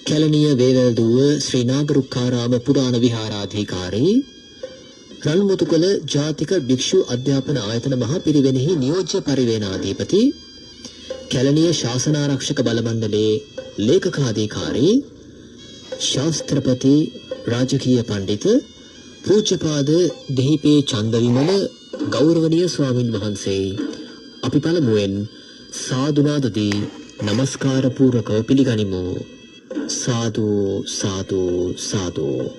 කැලණිය වේවැල්දුව ශ්‍රී නාගරුක්කාරාම පුරාණ විහාරාධිකාරී රන්මුතුකල ජාතික භික්ෂු අධ්‍යාපන ආයතන මහා පිරිවෙනෙහි නියෝජ්‍ය පරිවේනාධිපති කැලණිය ශාසනාරක්ෂක බල මණ්ඩලයේ ලේකකාධිකාරී ශාස්ත්‍රපති රාජකීය පඬිතු පූජ්‍යපාද දෙහිපේ චන්දවිමල ගෞරවනීය ස්වාමින් වහන්සේ අපි පළමුවෙන් සාදුනාදදී නමස්කාර පූර්වකව පිළිගනිමු. සාදු සාදු සාදු.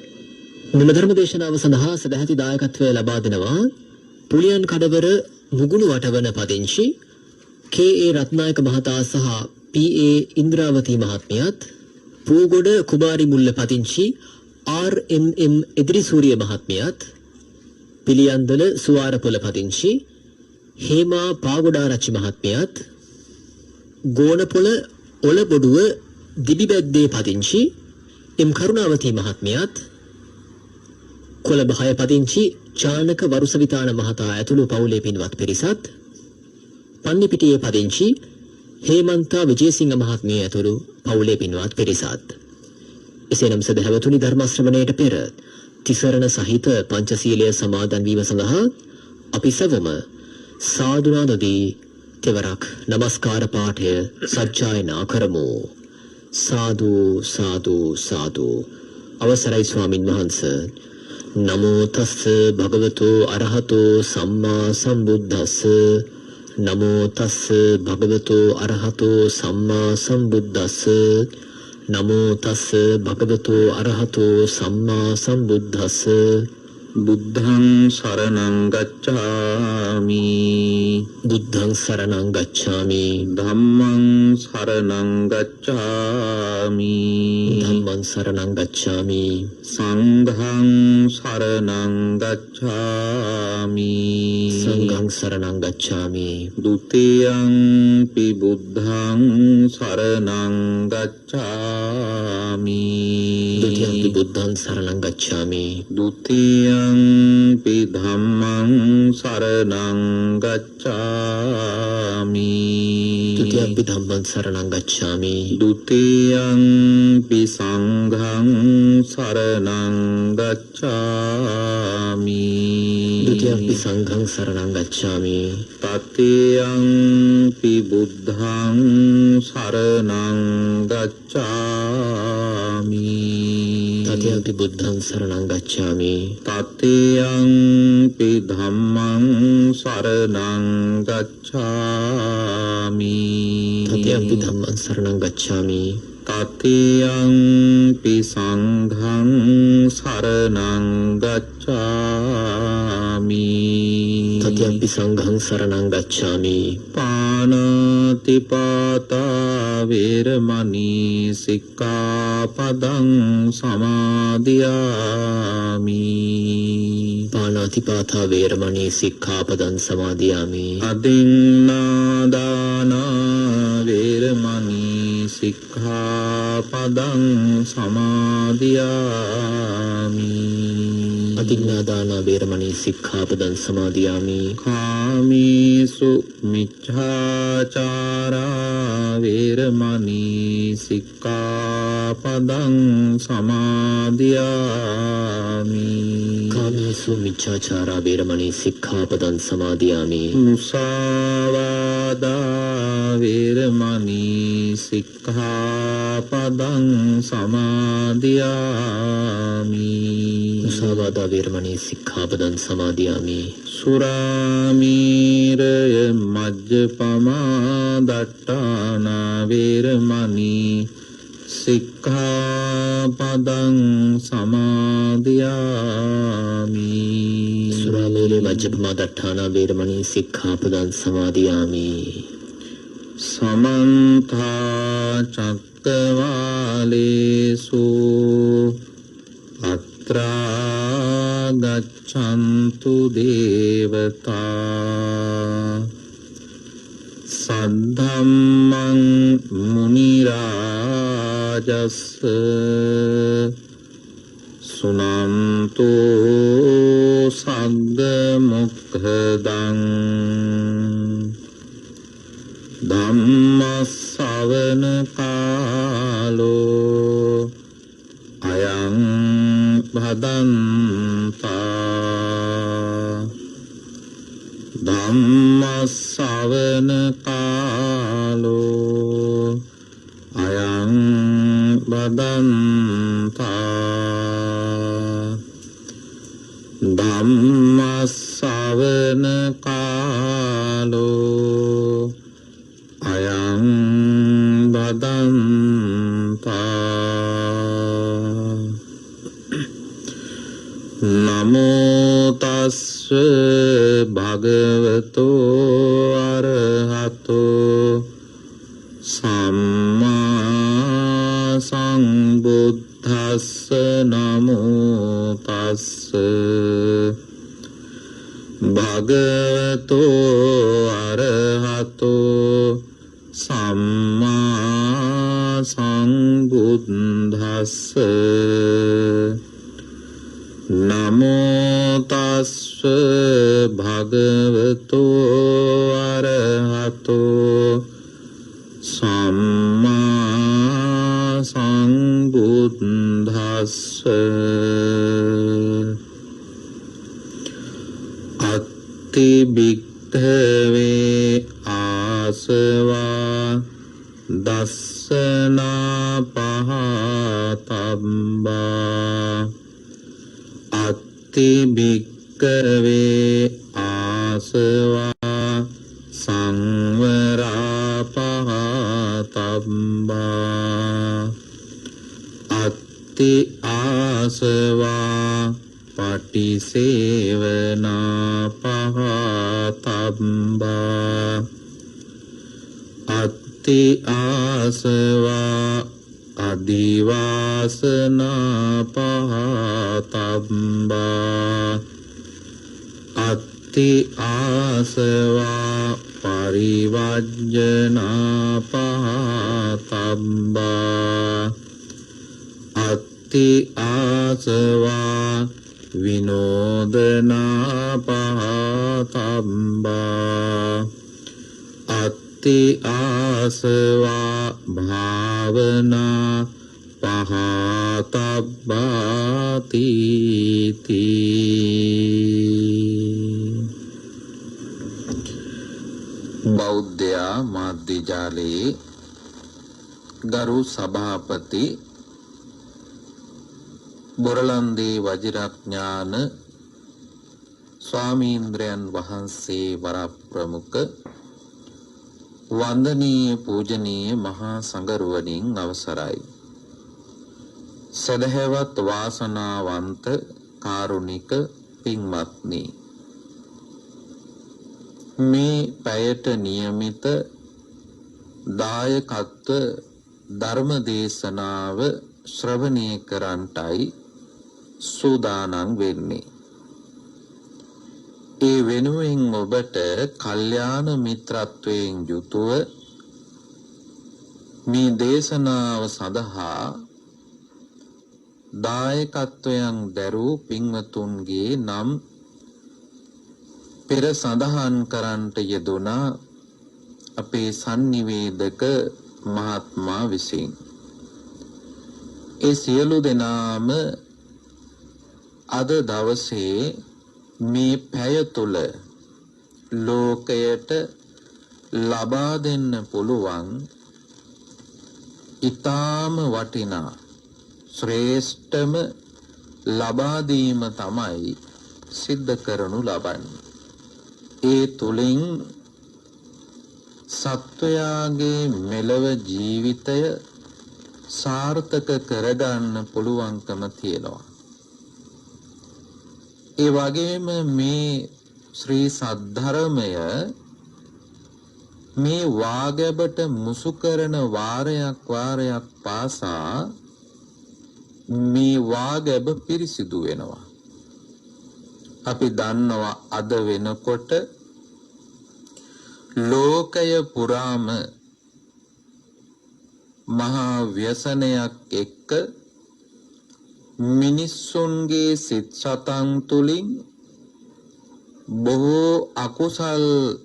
මෙම ධර්ම දේශනාව සඳහා සදැහැති දායකත්වය ලබා දෙනවා පුලියන් කඩවර මුගුණු වටවන පදිංචි කේ.ඒ. රත්නායක මහතා සහ පී.ඒ. ඉන්ද්‍රාවතී මහත්මියත් පූගොඩ කුමාරි මුල්ල පදිංචි ආර්.එම්.එම්. එදිරිසූරිය මහත්මියත් පිළියන්දල සුවාරපොළ පදිංචි හේමා පාගොඩාරච්චි මහත්මියත් ගෝනපොළ ඔලබොඩුව දිබිබැද්දේ පදිංචි එම් කරුණාවතී මහත්මියත් කොළඹ 6 පදිංචි චානක වරුසවිතාන මහතා ඇතුළු පවුලේ පින්වත් පිරිසත් පන්නිපිටියේ පදිංචි හේමන්තා විජේසිංහ මහත්මිය ඇතුළු පවුලේ පින්වත් පිරිසත් එසේනම් සදහැවතුනි ධර්ම ශ්‍රවණයට පෙර තිසරණ සහිත පංචශීලය සමාදන් වීම සඳහා අපි සවම සාදුනාදදී තෙවරක් නමස්කාර පාඨය සජ්ජායනා කරමු. සාදු සාදු සාදු. අවසරයි ස්වාමින් වහන්සේ. නමෝ තස්ස භගවතු අරහතෝ සම්මා සම්බුද්දස්ස. නමෝ තස්ස භගවතු අරහතෝ සම්මා සම්බුද්දස්ස. නමෝ තස්ස භගවතු අරහතෝ සම්මා සම්බුද්දස්ස. බුද්ධං සරණං ගච්ඡාමි. බුද්ධං සරණං ගච්ඡාමි. ධම්මං සරණං ගච්ඡාමි. ධම්මං සරණං ගච්ඡාමි. සංඝං සරණං ගච්ඡාමි. සංඝං සරණං ගච්ඡාමි. ဒ ුතියං පි බුද්ධං සරණං ගච්ඡාමි. ဒ ුතියං පි බුද්ධං සරණං ගච්ඡාමි. ဒ ුතියං පි ධම්මං සරණං ගච්ඡාමි. ဒ ුතියං පි ධම්මං සරණං ගච්ඡාමි. ဒ ුතියං පි සංඝං සරණං ගච්ඡාමි. ဒ ුතියං පි සංඝං සරණං ගච්ඡාමි. තතියං පි බුද්ධං සරණං ගච්ඡාමි. තතියං පි බුද්ධං සරණං ගච්ඡාමි. තතියං පි ධම්මං සරණං ගච්ඡාමි. තතියං පි ධම්මං සරණං ගච්ඡාමි. තතියං පි සංඝං සරණං ගච්ඡාමි. තතියං පි සංඝං සරණං ගච්ඡාමි. පාණාති පාතා වේරමණී සික්ඛාපදං සමාදියාමි. පාණාති පාතා වේරමණී සික්ඛාපදං සමාදියාමි. අදින්නාදානා වේරමණී සික්ඛාපදං සමාදියාමි. අදින්නාදානා වේරමණී සික්ඛාපදං සමාදියාමි. කාමීසු මිච්ඡාචාරා වේරමණී සික්ඛාපදං සමාදියාමි. කාමීසු මිච්ඡාචාරා වේරමණී සික්ඛාපදං සමාදියාමි. මුසාවාදා වේරමණී සික්ඛාපදං සමාදියාමි. මුසාවාදා වේරමණී සික්ඛාපදං සමාදියාමි. සුරාමීරය මජ්ජපමා දට්ඨානා වේරමණී සික්ඛාපදං සමාදියාමි. සුරාමීරය මජ්ජපමා දට්ඨානා වේරමණී සික්ඛාපදං සමාදියාමි. සමන්ත චක්කවාලේසු අත්‍රා ගච්ඡන්තු දේවතා සද්ධම්මං මුනි රාජස් සුනන්තෝ සග්ග මොක්ඛදං ධම්ම ශ්‍රවණ කාලෝ භදන්තා ධම්මස්සවන කාලෝ අයං භදන්තා ධම්මස්සවන කාලෝ අයං භදන්තා නමෝ තස්ස භගවතෝ අරහතෝ සම්මා සම්බුද්දස්ස නමෝ තස්ස භගවතෝ අරහතෝ සම්මා සම්බුද්දස්ස නමෝ තස්ස භගවතෝ අරහතෝ සම්මා සම්බුද්දස්ස අත්ති භික්ඛවේ ආසවා දස්සනා පහතබ්බා අත්ති භික්ඛවේ ආසවා සංවරා පහතබ්බා අත්ති ආසවා පටිසේවනා පහතබ්බා අත්ති ආසවා අදිවාසනා පහතබ්බා අත්ති ආසවා පරිවර්ජනා පහතබ්බා අත්ති ආසවා විනෝදනා පහතබ්බා අත්ති ආසවා භාවනා පහතබ්බාති බෞද්ධයා මාධ්‍ය ජාලයේ ගරු සභාපති බොරලන්දේ වජිරඥාන ස්වාමීන්ද්‍රයන් වහන්සේ වරප්‍රමුඛ වන්දනීය පූජනීය මහා සංඝරුවනින් අවසරයි. සදහැවත් වාසනාවන්ත කාරුණික පින්වත්නි, මේ පැයට නියමිත දායකත්ව ධර්ම දේශනාව ශ්‍රවණය කරන්ටයි සූදානම් වෙන්නේ. ඒ වෙනුවෙන් ඔබට කල්යාණ මිත්‍රත්වයෙන් යුතුව මේ දේශනාව සඳහා දායකත්වයන් දැරූ පින්වතුන්ගේ නම් පෙර සඳහන් කරන්නට යෙදුනා අපේ සංනිවේදක මහත්මයා විසින්. ඒ සියලු දෙනාම අද දවසේ මේ පැය තුල ලෝකයට ලබා දෙන්න පුළුවන් ඊටාම වටිනා ශ්‍රේෂ්ඨම ලබා දීම තමයි සිද්ධ කරනු ලබන්නේ. ඒ තුලින් සත්වයාගේ මෙලව ජීවිතය සාර්ථක කරගන්න පුළුවන්කම තියෙනවා. ඒ වගේම මේ ශ්‍රී සද්ධර්මය මේ වාගැබට මුසු කරන වාරයක් පාසා මේ වාගැබ පිරිසිදු වෙනවා. අපි දන්නවා අද වෙනකොට ලෝකය පුරාම මහා ව්‍යසනයක් එක්ක මිනිස්සුන්ගේ සිත් සතන් තුලින් බොහෝ අකුසල්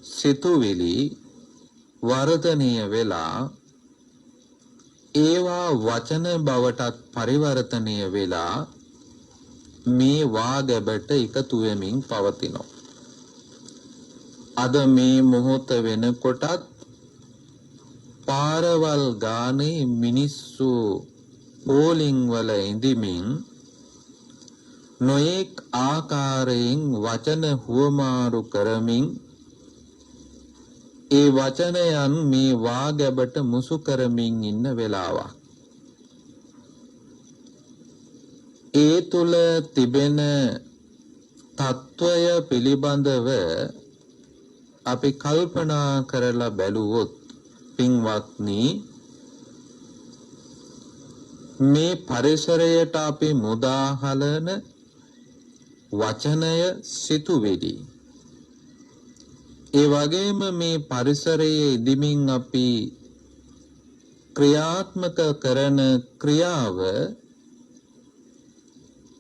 සිතුවිලි වර්ධනය වෙලා ඒවා වචන බවටත් පරිවර්තනය වෙලා මේ වාගැබට එකතු වෙමින් පවතිනවා. අද මේ මොහොත වෙනකොටත් පාරවල් ගානේ මිනිස්සු පෝලිං වල ඉඳිමින් නොයෙක් ආකාරයෙන් වචන හුවමාරු කරමින් ඒ වචනයන් මේ වාගැබට මුසු කරමින් ඉන්න වෙලාවක්. ඒ තුල තිබෙන తত্ত্বය පිළිබඳව අපි කල්පනා කරලා බැලුවොත් පින්වත්නි, මේ පරිසරයට අපි මුදාහලන වචනය සිතුවිලි, ඒ වගේම මේ පරිසරයේ ඉදිමින් අපි ක්‍රියාත්මක කරන ක්‍රියාව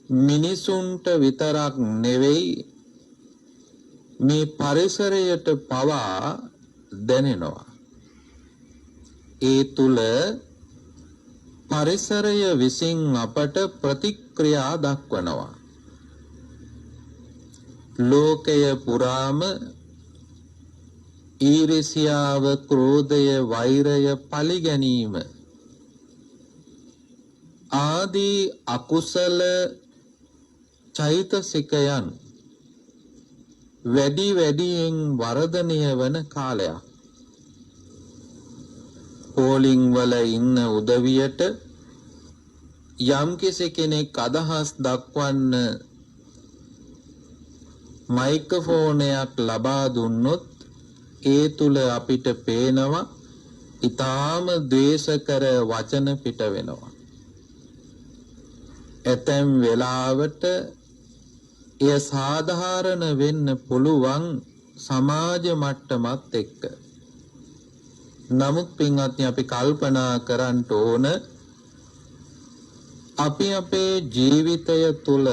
මිනිසුන්ට විතරක් නෙවෙයි මේ පරිසරයට පවා දැනෙනවා. ඒ තුල පරිසරය විසින් අපට ප්‍රතික්‍රියා දක්වනවා. ලෝකය පුරාම ඊර්ෂ්‍යාව, ක්‍රෝධය, වෛරය, පලිගැනීම ආදී අකුසල චෛතසිකයන් වැඩි වැඩියෙන් වර්ධනය වන කාලයක්. පෝලිං වල ඉන්න උදවියට යම්කිසි කෙනෙක් අදහස් දක්වන්න මයික්‍රොෆෝනයක් ලබා දුන්නොත් ඒ තුල අපිට පේනවා ඊටාම ද්වේෂකර වචන පිට වෙනවා. ඇතැම් වෙලාවට එය සාධාරණ වෙන්න පුළුවන් සමාජ මට්ටමත් එක්ක. නමුත් පින්වත්නි, අපි කල්පනා කරන්න ඕන අපි අපේ ජීවිතය තුළ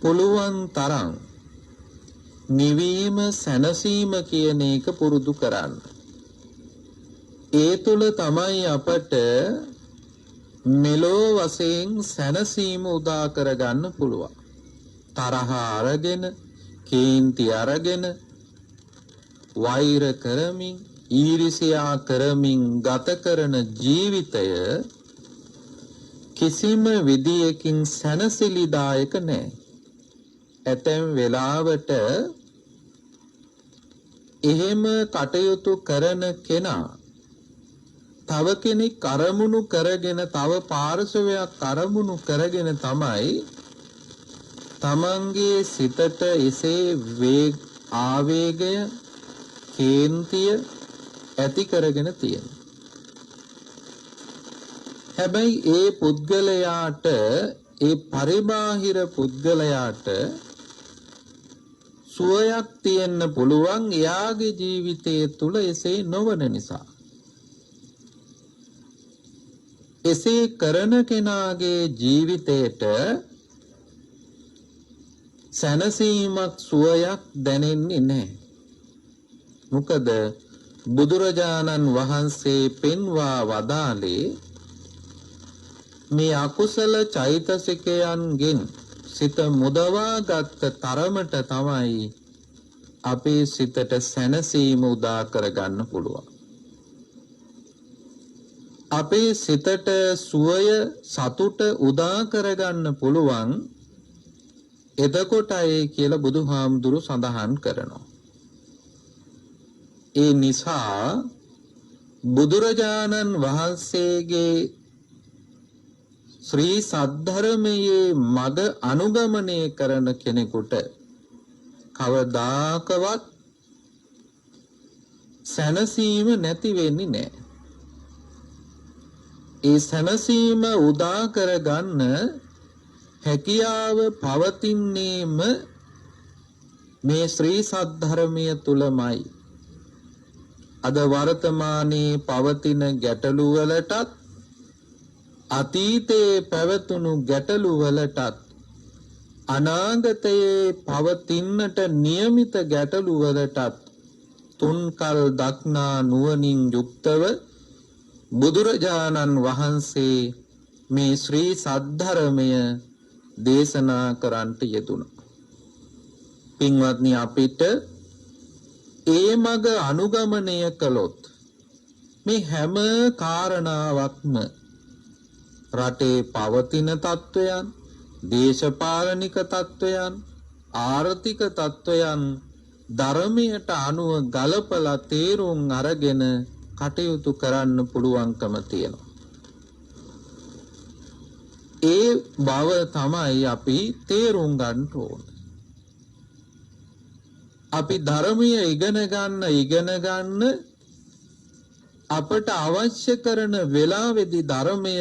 පුළුවන් තරම් නිවීම, සැනසීම කියන එක පුරුදු කරන්න. ඒ තුළ තමයි අපට මෙලෝ වශයෙන් සැනසීම උදා කරගන්න පුළුවන්. තරහ අරගෙන, කේන්ති අරගෙන, වෛර කරමින්, ඊර්ෂ්‍යා කරමින් ගත කරන ජීවිතය කිසිම විදියකින් සැනසෙලිදායක නැහැ. ඇතැම් වෙලාවට එහෙම කටයුතු කරන කෙනා තව කෙනෙක් අරමුණු කරගෙන, තව පාර්ශවයක් අරමුණු කරගෙන තමයි තමන්ගේ සිතට එසේ ආවේගය, කේන්තිය ඇති කරගෙන තියෙනවා. හැබැයි ඒ පුද්ගලයාට, ඒ පරිබාහිර පුද්ගලයාට සුවයක් තියෙන්න පුළුවන් එයාගේ ජීවිතය තුළ එසේ නොවන නිසා. එසේ කරන කෙනාගේ ජීවිතයට සැනසීමක්, සුවයක් දැනෙන්නේ නැහැ. මොකද බුදුරජාණන් වහන්සේ පෙන්වා වදාළේ මේ අකුසල චෛතසිකයන්ගෙන් සිත මුදවාගත් තරමට තමයි අපේ සිතට සැනසීම උදා කරගන්න පුළුවන්. අපේ සිතට සුවය, සතුට උදා කරගන්න පුළුවන් එතකොටයි කියලා බුදුහාමුදුරු සඳහන් කරනවා. ඒ නිසා බුදුරජාණන් වහන්සේගේ ශ්‍රී සද්ධර්මයේ මඟ අනුගමනය කරන කෙනෙකුට කවදාකවත් සැනසීම නැති වෙන්නේ නැහැ. ඒ සැනසීම උදා කරගන්න හැකියාව පවතින්නේම මේ ශ්‍රී සද්ධර්මය තුලමයි. අද වර්තමානයේ පවතින ගැටලු වලටත්, අතීතයේ පැවතුණු ගැටලු වලටත්, අනාගතයේ පවතින්නට නියමිත ගැටලු වලටත් තුන්කල් දක්නා නුවණින් යුක්තව බුදුරජාණන් වහන්සේ මේ ශ්‍රී සද්ධර්මය දේශනා කරන්නට යෙදුණා. පින්වත්නි අපිට ඒ මඟ අනුගමනය කළොත් මේ හැම කාරණාවක්ම රටේ පවතින තත්ත්වයන්, දේශපාලනික තත්ත්වයන්, ආර්ථික තත්ත්වයන් ධර්මයට අනුව ගලපලා තේරුම් අරගෙන කටයුතු කරන්න පුළුවන්කම තියෙනවා. ඒ බව තමයි අපි තේරුම් ගන්න ඕන. අපි ධර්මයේ ඉගෙන ගන්න අපට අවශ්‍ය කරන වෙලාවේදී ධර්මය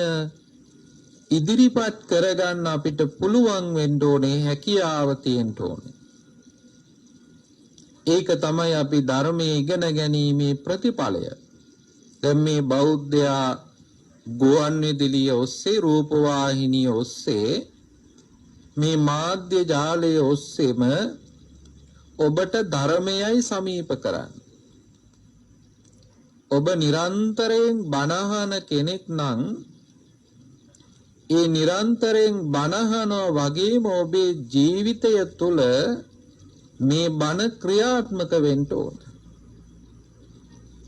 ඉදිරිපත් කරගන්න අපිට පුළුවන් වෙන්න ඕනේ, හැකියාව තියෙන්න ඕනේ. ඒක තමයි අපි ධර්මයේ ඉගෙන ගැනීමේ ප්‍රතිඵලය. දැන් මේ බෞද්ධයා ගුවන් විදුලිය ඔස්සේ, රූපවාහිනිය ඔස්සේ, මේ මාධ්‍ය ජාලය ඔස්සේම ඔබට ධර්මයයි සමීප කරන්නේ. ඔබ නිරන්තරයෙන් බණ අහන කෙනෙක් නම් ඒ නිරන්තරයෙන් බණ අහනවා වගේම ඔබේ ජීවිතය තුළ මේ බණ ක්‍රියාත්මක වෙන්න ඕන.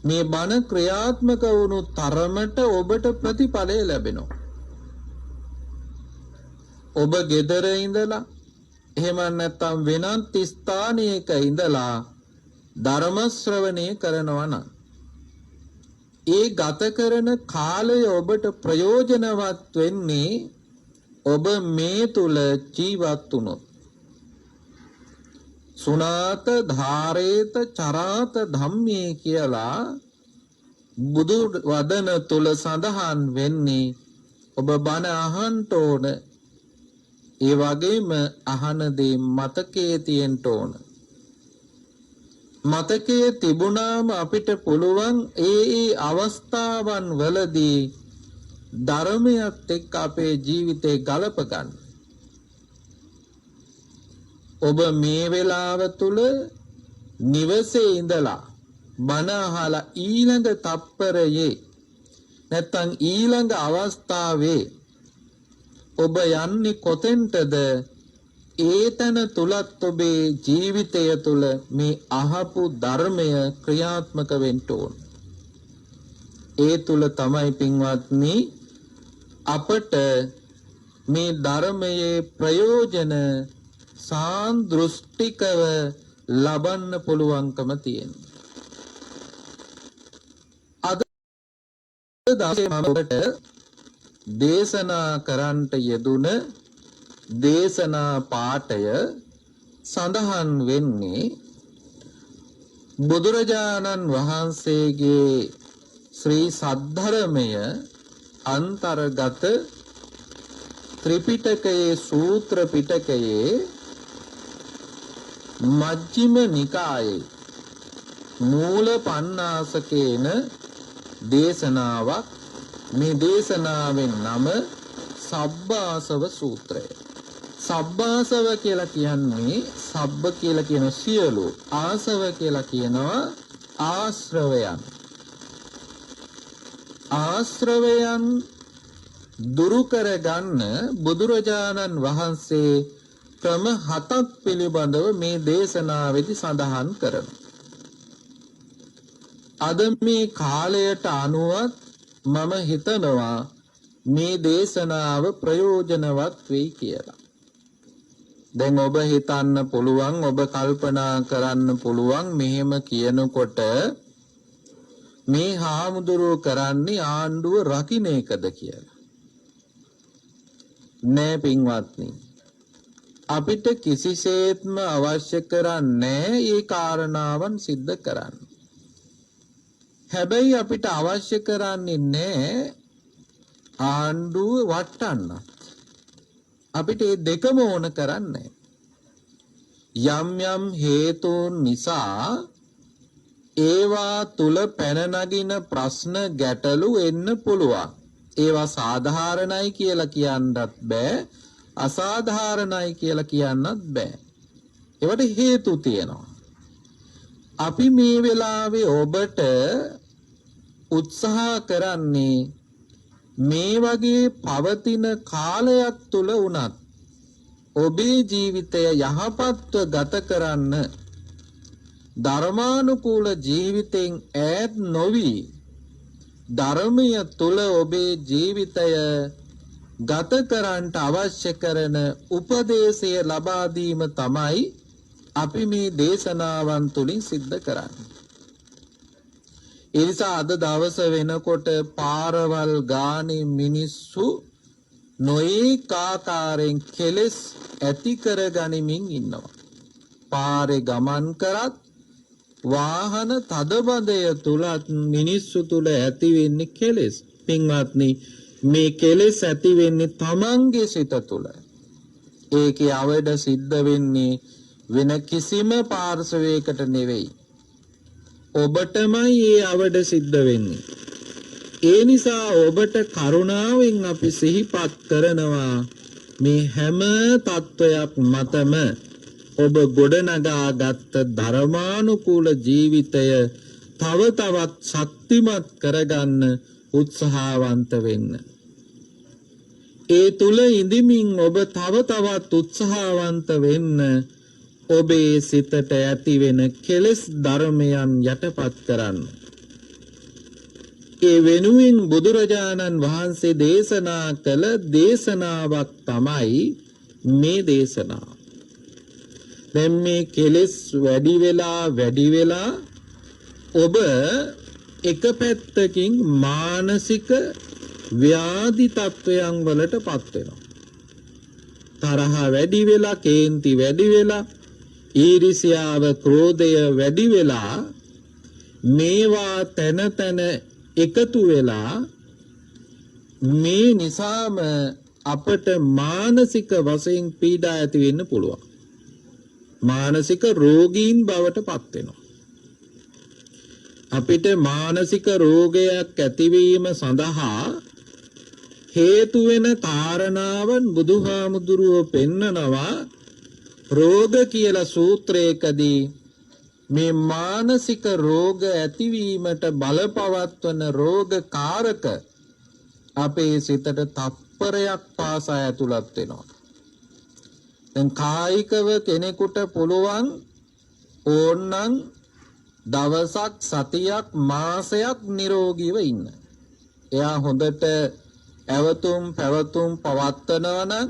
මේ බණ ක්‍රියාත්මක වුණු තරමට ඔබට ප්‍රතිඵලය ලැබෙනවා. ඔබ ගෙදර ඉඳලා එහෙම නැත්නම් වෙනත් ස්ථානයක ඉඳලා ධර්ම ශ්‍රවණය කරනවා නම් ඒ ගත කරන කාලය ඔබට ප්‍රයෝජනවත් වෙන්නේ ඔබ මේ තුල ජීවත් වුණොත්. සුනාත ධාරේත චරාත ධම්මේ කියලා බුදු වදන තුල සඳහන් වෙන්නේ ඔබ බණ අහන්න ඕන. ඒ වගේම අහන දේ මතකයේ තියෙන්න ඕන. මතකයේ තිබුණාම අපිට පුළුවන් ඒ අවස්ථාවන් වලදී ධර්මයත් එක්ක අපේ ජීවිතේ ගලප ගන්න. ඔබ මේ වෙලාව තුල නිවසේ ඉඳලා බණ අහලා ඊළඟ තප්පරයේ නැත්තම් ඊළඟ අවස්ථාවේ ඔබ යන්නේ කොතෙන්ටද? ඒතන තුලත් ඔබේ ජීවිතය තුල මේ අහපු ධර්මය ක්‍රියාත්මක වෙන්න ඕන. ඒ තුල තමයි පින්වත්නි අපට මේ ධර්මයේ ප්‍රයෝජන සාන්දෘෂ්ටිකව ලබන්න පුළුවන්කම තියෙනවා. අද දවසේ මම ඔබට දේශනා කරන්නට යෙදුන දේශනා පාඨය සඳහන් වෙන්නේ බුදුරජාණන් වහන්සේගේ ශ්‍රී සද්ධර්මය අන්තර්ගත ත්‍රිපිටකයේ සූත්‍ර පිටකයේ මජ්ක්‍ධිම නිකායේ මූල පණ්ණාසකේන දේශනාවක්. මේ දේශනාවෙන් නම සබ්බාසව සූත්‍රය. සබ්බාසව කියලා කියන්නේ සබ්බ කියලා කියන සියලු, ආසව කියලා කියනවා ආශ්‍රවයන්. ආශ්‍රවයන් දුරු කරගන්න බුදුරජාණන් වහන්සේ ක්‍රම 7ක් පිළිබඳව මේ දේශනාවේදී සඳහන් කරනවා. අද මේ කාලයට අනුවත් මම හිතනවා මේ දේශනාව ප්‍රයෝජනවත් වෙයි කියලා. දැන් ඔබ හිතන්න පුළුවන්, ඔබ කල්පනා කරන්න පුළුවන් මෙහෙම කියනකොට මේ හාමුදුරුවෝ කරන්නේ ආණ්ඩුව රකින්න එකද කියලා. නෑ පින්වත්නි, අපිට කිසිසේත්ම අවශ්‍ය කරන්නේ මේ කාරණාවන් සිද්ධ කරන්න. හැබැයි අපිට අවශ්‍ය කරන්නේ නෑ ආණ්ඩුව වටන්න. අපිට මේ දෙකම ඕන කරන්නේ. යම් යම් හේතුන් නිසා ඒවා තුල පැන නගින ප්‍රශ්න ගැටලු එන්න පුළුවන්. ඒවා සාධාරණයි කියලා කියන්නත් බෑ, අසාධාරණයි කියලා කියන්නත් බෑ. ඒවට හේතු තියෙනවා. අපි මේ වෙලාවේ ඔබට උත්සාහ කරන්නේ මේ වගේ පවතින කාලයක් තුල වුණත් ඔබේ ජීවිතය යහපත්ව ගත කරන්න ධර්මානුකූල ජීවිතෙන් ඈත් නොවි ධර්මය තුල ඔබේ ජීවිතය ගත කරන්නට අවශ්‍ය කරන උපදේශය ලබා දීම තමයි අපි මේ දේශනාවන් තුලින් සිද්ධ කරන්නේ. ඒ නිසා අද දවස වෙනකොට පාරවල් ගානේ මිනිස්සු නොඑක ආකාරයෙන් කෙලෙස් ඇති කර ගනිමින් ඉන්නවා. පාරේ ගමන් කරත් වාහන තදබදය තුලත් මිනිස්සු තුල ඇති වෙන්නේ කෙලෙස්. පින්වත්නි, මේ කෙලෙස් ඇති වෙන්නේ තමන්ගේ සිත තුල. ඒකේ අවඩ සිද්ධ වෙන්නේ වෙන කිසිම පාර්ශවයකට නෙවෙයි. ඔබටමයි ඒ අවඩ සිද්ධ වෙන්නේ. ඒ නිසා ඔබට කරුණාවෙන් අපි සිහිපත් කරනවා මේ හැම තත්වයක් මතම ඔබ ගොඩනගා ගත්ත ධර්මානුකූල ජීවිතය තව තවත් ශක්තිමත් කරගන්න උත්සාහවන්ත වෙන්න. ඒ තුල ඉඳිමින් ඔබ තව තවත් උත්සාහවන්ත වෙන්න ඔබේ සිතට ඇති වෙන කෙලෙස් ධර්මයන් යටපත් කරන්න. ඒ වෙනුවෙන් බුදුරජාණන් වහන්සේ දේශනා කළ දේශනාවක් තමයි මේ දේශනාව. දැන් මේ කෙලෙස් වැඩි වෙලා ඔබ එක පැත්තකින් මානසික ව්‍යාධි තත්වයන් වලටපත් වෙනවා. තරහ වැඩි වෙලා, කේන්ති වැඩි වෙලා, ඊර්ෂ්‍යාව, ක්‍රෝධය වැඩි වෙලා, මේවා තන තන එකතු වෙලා මේ නිසාම අපට මානසික වශයෙන් පීඩා ඇති වෙන්න පුළුවන්. මානසික රෝගීන් බවට පත් වෙනවා. අපිට මානසික රෝගයක් ඇතිවීම සඳහා හේතු වෙන කාරණාවන් බුදුහාමුදුරුවෝ පෙන්නනවා. රෝග කියලා සූත්‍රයකදී මේ මානසික රෝග ඇතිවීමට බලපවත්වන රෝග කාරක අපේ සිතට තත්පරයක් පාසා ඇතුළත් වෙනවා. දැන් කායිකව කෙනෙකුට පුළුවන් ඕන්නම් දවසක්, සතියක්, මාසයක් නිරෝගීව ඉන්න. එයා හොඳට ඇවතුම් පැවතුම් පවත්වනවා නම්,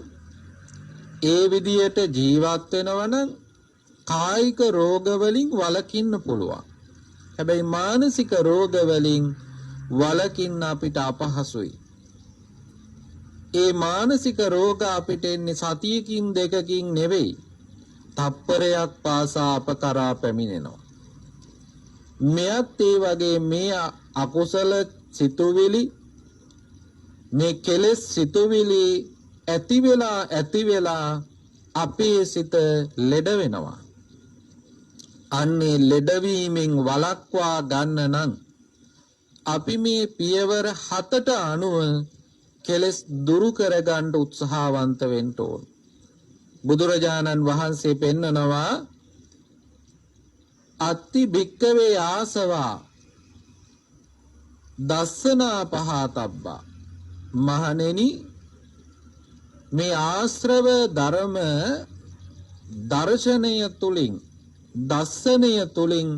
ඒ විදියට ජීවත් වෙනවා නම් කායික රෝග වලින් වළකින්න පුළුවන්. හැබැයි මානසික රෝග වලින් වළකින්න අපිට අපහසුයි. ඒ මානසික රෝග අපිට එන්නේ සතියකින් දෙකකින් නෙවෙයි, තප්පරයක් පාසා අප කරා පැමිණෙනවා. මෙයත් ඒ වගේ මේ අකුසල සිතුවිලි, මේ කෙලෙස් සිතුවිලි ඇති වෙලා අපේ සිත ලෙඩ වෙනවා. අන්නේ ලෙඩවීමෙන් වළක්වා ගන්න නම් අපි මේ පියවර 7ට අනුව කෙලෙස් දුරු කරගන්න උත්සාහවන්ත වෙන්න ඕන. බුදුරජාණන් වහන්සේ පෙන්නනවා අත්ති භික්කවේ ආසවා දස්සනා පහතබ්බා. මහණෙනි, මේ ආශ්‍රව ධර්ම දර්ශනය තුලින්, දස්සනය තුලින්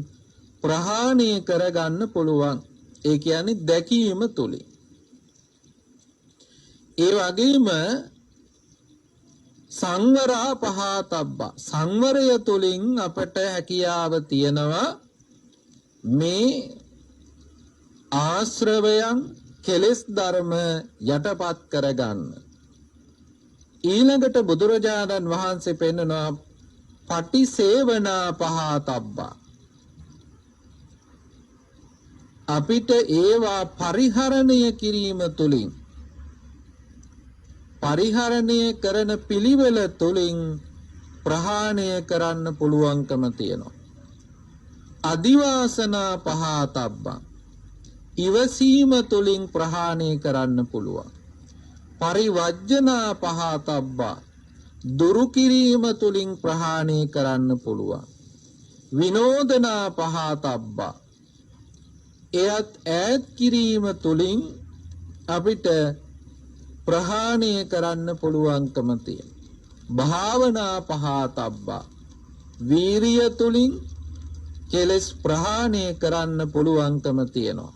ප්‍රහාණය කරගන්න පුළුවන්. ඒ කියන්නේ දැකීම තුලින්. ඒ වගේම සංවරා පහතබ්බා, සංවරය තුලින් අපට හැකියාව තියෙනවා මේ ආශ්‍රවයන්, කෙලෙස් ධර්ම යටපත් කරගන්න. ඊළඟට බුදුරජාණන් වහන්සේ පෙන්නනවා පටිසේවනා පහතබ්බා. අපිට ඒවා පරිහරණය කිරීම තුලින්, පරිහරණය කරන පිළිවෙල තුලින් ප්‍රහාණය කරන්න පුළුවන්කම තියෙනවා. අදිවාසනා පහතබ්බා. ඉවසීම තුලින් ප්‍රහාණය කරන්න පුළුවන්. පරිවර්ජනා පහතබ්බා. දුරු කිරීම තුලින් ප්‍රහාණය කරන්න පුළුවන්. විනෝදනා පහතබ්බා. එයත් ඈත් කිරීම තුලින් අපිට ප්‍රහාණය කරන්න පුළුවන්කම තියෙනවා. භාවනා පහතබ්බා වීරිය තුලින් කෙලස් ප්‍රහාණය කරන්න පුළුවන්කම තියෙනවා.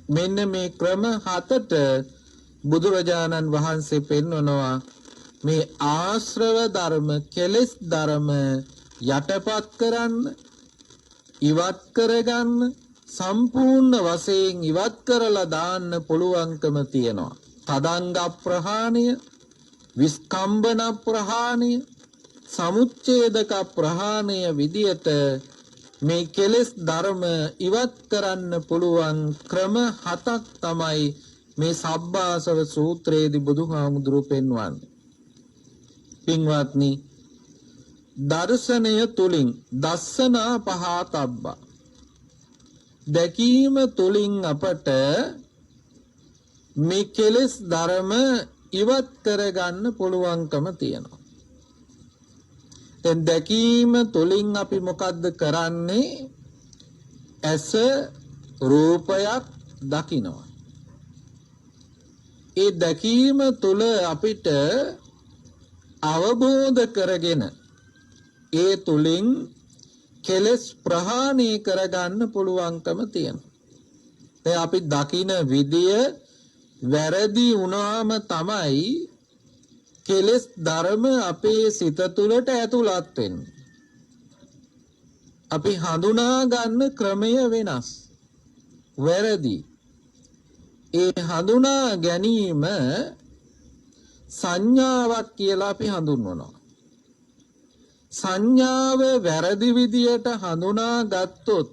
මෙන්න මේ ක්‍රම හතට බුදුරජාණන් වහන්සේ පෙන්වනවා මේ ආශ්‍රව ධර්ම කෙලස් ධර්ම යටපත් කරන්න ඉවත් කරගන්න සම්පූර්ණ වශයෙන් ඉවත් කරලා දාන්න පුළුවන්කම තියෙනවා. තදංග ප්‍රහාණය, විස්කම්බන ප්‍රහාණය, සමුච්ඡේදක ප්‍රහාණය විදියට මේ කෙලෙස් ධර්ම ඉවත් කරන්න පුළුවන් ක්‍රම හතක් තමයි මේ සබ්බාසව සූත්‍රයේදී බුදුහාමුදුරුවෝ පෙන්වන්නේ. පින්වත්නි, දර්ශනය තුලින් දස්සනා පහතබ්බා දැකීම තුලින් අපට මේ කෙලෙස් ධර්ම ඉවත් කරගන්න පුළුවන්කම තියෙනවා. දැන් දැකීම තුලින් අපි මොකද්ද කරන්නේ? ඇස රූපයක් දකිනවා. ඒ දැකීම තුල අපිට අවබෝධ කරගෙන ඒ තුලින් කෙලස් ප්‍රහාණය කරගන්න පුළුවන්කම තියෙනවා. දැන් අපි දකින විදිය වැරදි වුණාම තමයි කෙලස් ධර්ම අපේ සිත තුළට ඇතුළත් වෙන්නේ. අපි හඳුනා ගන්න ක්‍රමය වෙනස්. වැරදි. ඒ හඳුනා ගැනීම සංඥාවක් කියලා අපි හඳුන්වනවා. සංඥාව වැරදි විදියට හඳුනා ගත්තොත්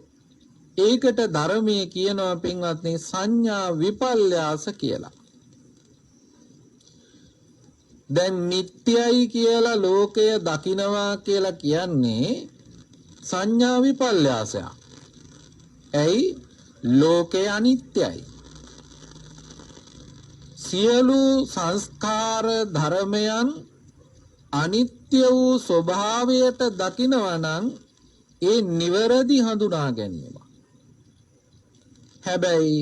ඒකට ධර්මයේ කියනවා පින්වත්නි සංඥා විපල්යාස කියලා. දැන් නිට්ටයයි කියලා ලෝකය දකිනවා කියලා කියන්නේ සංඥා විපල්යාසයක්. ඇයි? ලෝකය අනිත්‍යයි. සියලු සංස්කාර ධර්මයන් අනිත්‍ය වූ ස්වභාවයට දකිනවා නම් ඒ නිවැරදි හඳුනා ගැනීම. හැබැයි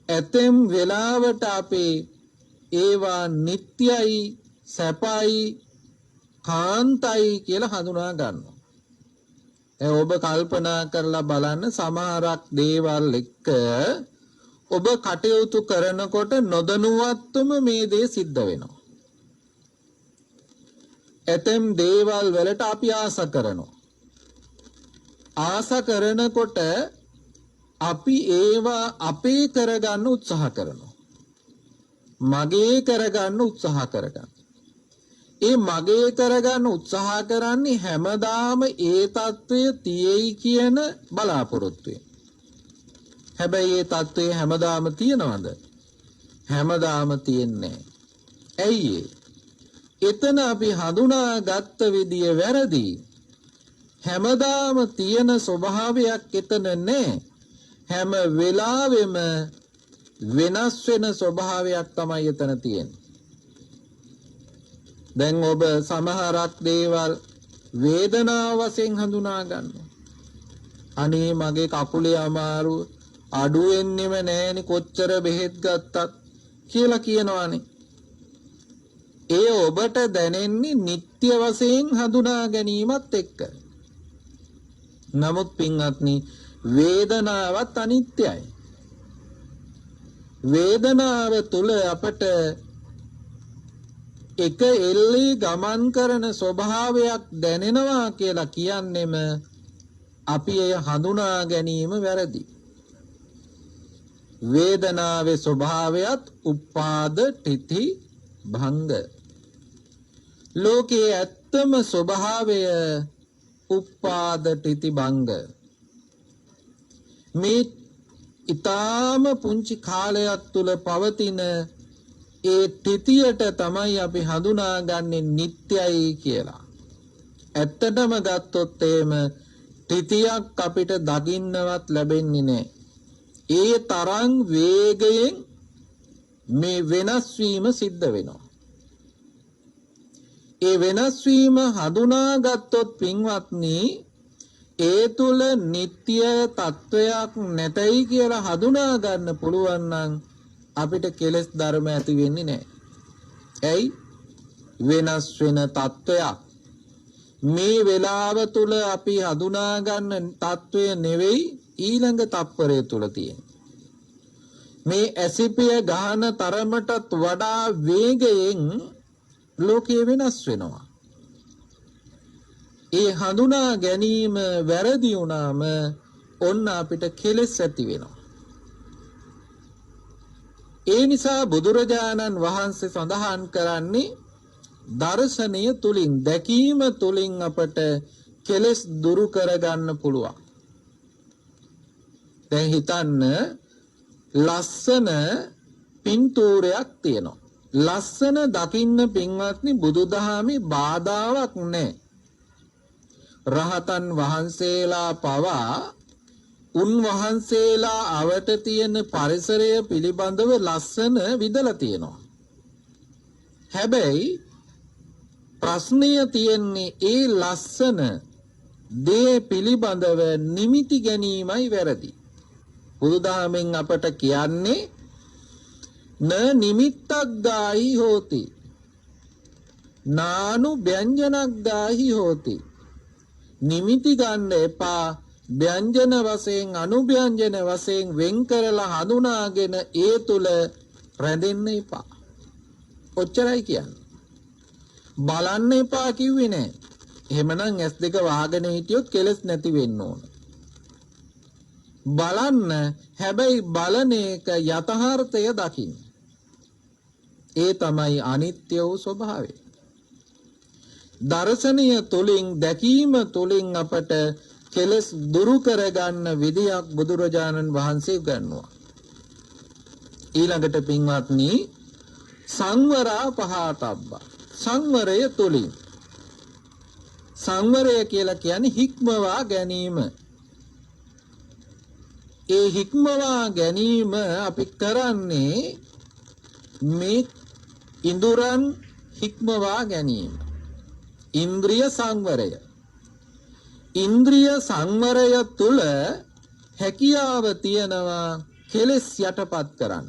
ඇතෙම් වෙලාවට අපේ ඒවා නිට්ටයයි, සැපයි, කාන්තයි කියලා හඳුනා ගන්නවා. ඔබ කල්පනා කරලා බලන්න සමහරක් දේවල් එක්ක ඔබ කටයුතු කරනකොට නොදැනුවත්වම මේ දේ සිද්ධ වෙනවා. ඇතැම් දේවල් වලට අපි ආස කරනවා. ආස කරනකොට අපි ඒවා අපේ කරගන්න උත්සාහ කරනවා. මගේ කරගන්න උත්සාහ කරගන්න. ඒ මගේ කරගන්න උත්සාහ කරන්නේ හැමදාම ඒ తත්වය තියෙයි කියන බලාපොරොත්තුවෙන්. හැබැයි ඒ తත්වය හැමදාම තියනවද? හැමදාම තියන්නේ නැහැ. ඇයි ඒ? එතන අපි හඳුනාගත්ත විදිය වැරදි. හැමදාම තියෙන ස්වභාවයක් එතන නැහැ. හැම වෙලාවෙම වෙනස් වෙන ස්වභාවයක් තමයි එතන තියෙන්නේ. දැන් ඔබ සමහරක් දේවල් වේදනාව වශයෙන් හඳුනා ගන්නවා. අනේ මගේ කකුලේ අමාරුව අඩු වෙන්නෙම නැහෙනි කොච්චර බෙහෙත් ගත්තත් කියලා කියනවානේ. ඒ ඔබට දැනෙන්නේ නිත්‍ය වශයෙන් හඳුනා ගැනීමත් එක්ක. නමුත් පින්වත්නි වේදනාවත් අනිත්‍යයි. වේදනාව තුල අපට එක එල්ලී ගමන් කරන ස්වභාවයක් දැනෙනවා කියලා කියන්නෙම අපි එය හඳුනා ගැනීම වැරදි. වේදනාවේ ස්වභාවයත් උපාද තිති භංග. ලෝකයේ ඇත්තම ස්වභාවය උපාද තිති භංග. මේ ඊටාම පුංචි කාලයක් තුල පවතින ඒ තිතියට තමයි අපි හඳුනාගන්නේ නිට්ටයයි කියලා. ඇත්තටම ගත්තොත් එහෙම තිතියක් අපිට දකින්නවත් ලැබෙන්නේ නැහැ. ඒ තරම් වේගයෙන් මේ වෙනස් වීම සිද්ධ වෙනවා. ඒ වෙනස් වීම හඳුනාගත්තොත් පින්වත්නි ඒ තුල නිට්ටය තත්වයක් නැතයි කියලා හඳුනා ගන්න පුළුවන් නම් අපිට කෙලෙස් ධර්ම ඇති වෙන්නේ නැහැ. ඇයි? වෙනස් වෙන තත්වයක්. මේ වෙලාව තුල අපි හඳුනා ගන්න තත්වය නෙවෙයි ඊළඟ තත්පරය තුල තියෙන්නේ. මේ ඇසිපිය ගහන තරමටත් වඩා වේගයෙන් ලෝකය වෙනස් වෙනවා. ඒ හඳුනා ගැනීම වැරදි වුණාම ඔන්න අපිට කෙලෙස් ඇති වෙනවා. ඒ නිසා බුදුරජාණන් වහන්සේ සඳහන් කරන්නේ දර්ශනය තුලින් දැකීම තුලින් අපට කෙලෙස් දුරු කරගන්න පුළුවන්. දැන් හිතන්න ලස්සන පින්තූරයක් තියෙනවා. ලස්සන දකින්න පින්වත්නි බුදුදහමේ බාධාවක් නැහැ. රහතන් වහන්සේලා පවා උන්වහන්සේලා අවට තියෙන පරිසරය පිළිබඳව ලස්සන විදලා තියෙනවා. හැබැයි ප්‍රශ්නය තියෙන්නේ ඒ ලස්සන දේ පිළිබඳව නිමිති ගැනීමයි වැරදි. බුදුදහමෙන් අපට කියන්නේ න නිමිත්තක් ගාහි හෝති නානු ව්‍යංජනක් ගාහි හෝති. නිමිති ගන්න එපා. ව්‍යංජන වශයෙන් අනුව්‍යංජන වශයෙන් වෙන් කරලා හඳුනාගෙන ඒ තුල රැඳෙන්න එපා. ඔච්චරයි කියන්නේ. බලන්න එපා කිව්වේ නෑ. එහෙමනම් S2 වහගෙන හිටියොත් කෙලස් නැති වෙන්න ඕන. බලන්න, හැබැයි බලන එක යථාර්ථය දකින්න. ඒ තමයි අනිත්‍ය වූ ස්වභාවය. දර්ශනය තුලින් දැකීම තුලින් අපට කෙලස් දුරු කරගන්න විදියක් බුදුරජාණන් වහන්සේ ගන්නවා. ඊළඟට පින්වත්නි සංවරා පහතබ්බා. සංවරය තුලින්, සංවරය කියලා කියන්නේ හික්මවා ගැනීම. ඒ හික්මවා ගැනීම අපි කරන්නේ මේ ඉඳුරන් හික්මවා ගැනීම. ඉන්ද්‍රිය සංවරය. ඉන්ද්‍රිය සංවරය තුල හැකියාව තියනවා කෙලෙස් යටපත් කරන්න.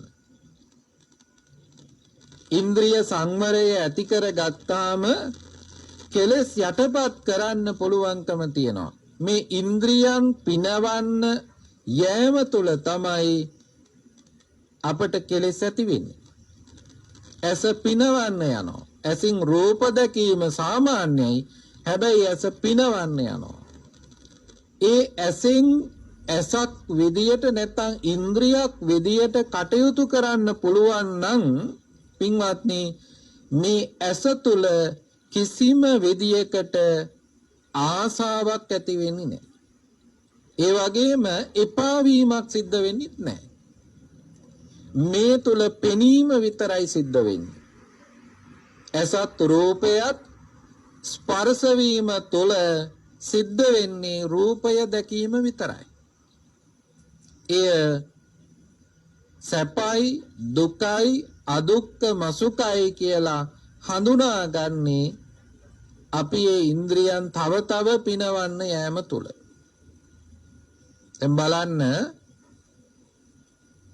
ඉන්ද්‍රිය සංවරය ඇති කරගත්තාම කෙලෙස් යටපත් කරන්න පුළුවන්කම තියෙනවා. මේ ඉන්ද්‍රියන් පිනවන්න යෑම තුල තමයි අපට කෙලෙස් ඇති වෙන්නේ. ඇස පිනවන්න යනවා. ඇසින් රූප දැකීම සාමාන්‍යයි. හැබැයි ඇස පිනවන්න යනවා. ඒ ඇසෙන් ඇසක් විදියට නැත්නම් ඉන්ද්‍රියක් විදියට කටයුතු කරන්න පුළුවන් නම් පින්වත්නි මේ ඇස තුල කිසිම විදියකට ආසාවක් ඇති වෙන්නේ නැහැ. ඒ වගේම එපා වීමක් සිද්ධ වෙන්නේ නැහැ. මේ තුල පෙනීම විතරයි සිද්ධ වෙන්නේ. ඇසත් රූපයත් ස්පර්ශ වීම තුළ සිද්ධ වෙන්නේ රූපය දැකීම විතරයි. එය සැපයි දුකයි අදුක්ඛම සුඛයි කියලා හඳුනාගන්නේ අපි ඒ ඉන්ද්‍රියන් තව තව පිනවන්න යෑම තුළ. දැන් බලන්න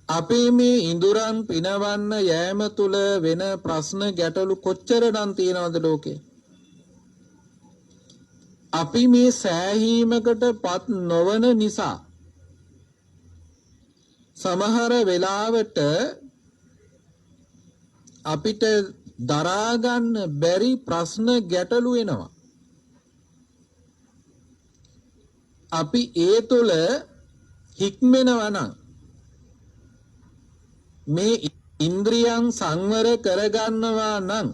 අපේ මේ ඉඳුරන් පිනවන්න යෑම තුළ වෙන ප්‍රශ්න ගැටලු කොච්චරනම් තියෙනවද ලෝකේ? අපි මේ සෑහීමකට පත් නොවන නිසා සමහර වෙලාවට අපිට දරා ගන්න බැරි ප්‍රශ්න ගැටලු එනවා. අපි ඒ තුළ හික්මෙනවා නම් මේ ඉන්ද්‍රියන් සංවර කරගන්නවා නම්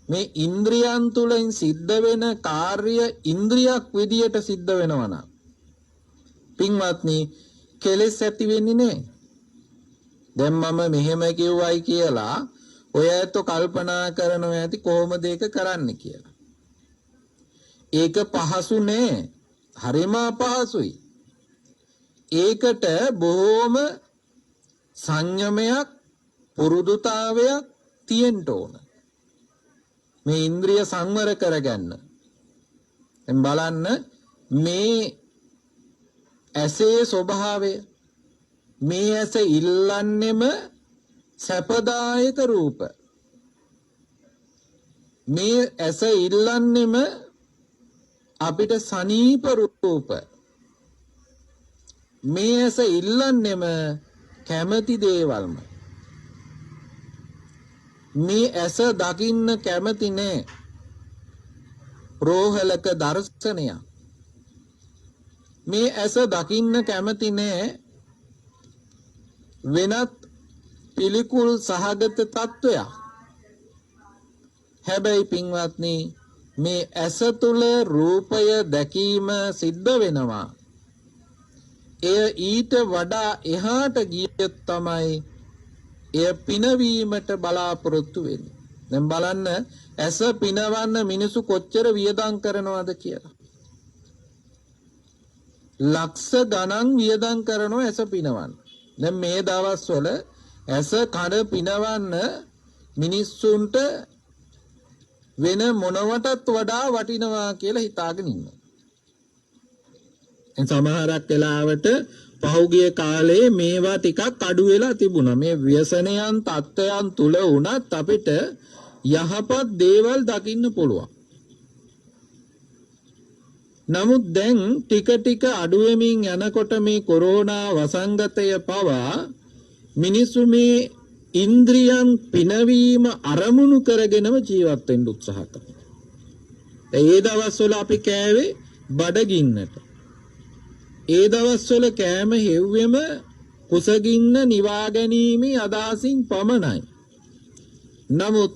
මේ ඉන්ද්‍රියන් තුලින් සිද්ධ වෙන කාර්ය ඉන්ද්‍රියක් විදියට සිද්ධ වෙනවා නම් පින්වත්නි කෙලෙස් ඇති වෙන්නේ නැහැ. දැන් මම මෙහෙම කිව්වයි කියලා ඔය ඇත්තෝ කල්පනා කරනවා ඇති කොහොමද ඒක කරන්න කියලා. ඒක පහසු නෑ. හරිම අපහසුයි. ඒකට බොහොම සංයමයක් පුරුදුතාවයක් තියෙන්න ඕන. මේ ඉන්ද්‍රිය සංවර කරගන්න. දැන් බලන්න මේ ඇසේ ස්වභාවය, මේ ඇස ඉල්ලන්නෙම සැපදායක රූප. මේ ඇස ඉල්ලන්නෙම අපිට සනීප රූප. මේ ඇස ඉල්ලන්නෙම කැමති දේවල්ම. මේ ඇස දකින්න කැමති නෑ රෝහලක දර්ශනය. මේ ඇස දකින්න කැමති නෑ වෙනත් පිළිකුල් සහගත තත්ත්වයක්. හැබැයි පින්වත්නි මේ ඇස තුල රූපය දැකීම සිද්ධ වෙනවා. එය ඊට වඩා එහාට ගියොත් තමයි එය පිනවීමට බලාපොරොත්තු වෙන්නේ. දැන් බලන්න ඇස පිනවන්න මිනිසු කොච්චර වියදම් කරනවද කියලා. ලක්ෂ ගණන් වියදම් කරනවා ඇස පිනවන්න. දැන් මේ දවස්වල ඇස කඩ පිනවන්න මිනිස්සුන්ට වෙන මොනවටත් වඩා වටිනවා කියලා හිතාගෙන ඉන්නවා. සමහරක් වෙලාවට පහුගිය කාලේ මේවා ටිකක් අඩු වෙලා තිබුණා. මේ ව්‍යසනයන් තත්ත්වයන් තුල වුණත් අපිට යහපත් දේවල් දකින්න පුළුවන්. නමුත් දැන් ටික ටික අඩු වෙමින් යනකොට මේ කොරෝනා වසංගතය පවා මිනිස්සු මේ ඉන්ද්‍රියන් පිනවීම අරමුණු කරගෙනම ජීවත් වෙන්න උත්සාහ කරනවා. ඒ දවස්වල අපි කෑවේ බඩගින්නට. ඒ දවස්වල කෑම හෙව්වෙම කුසගින්න නිවා ගැනීමේ අදහසින් පමණයි. නමුත්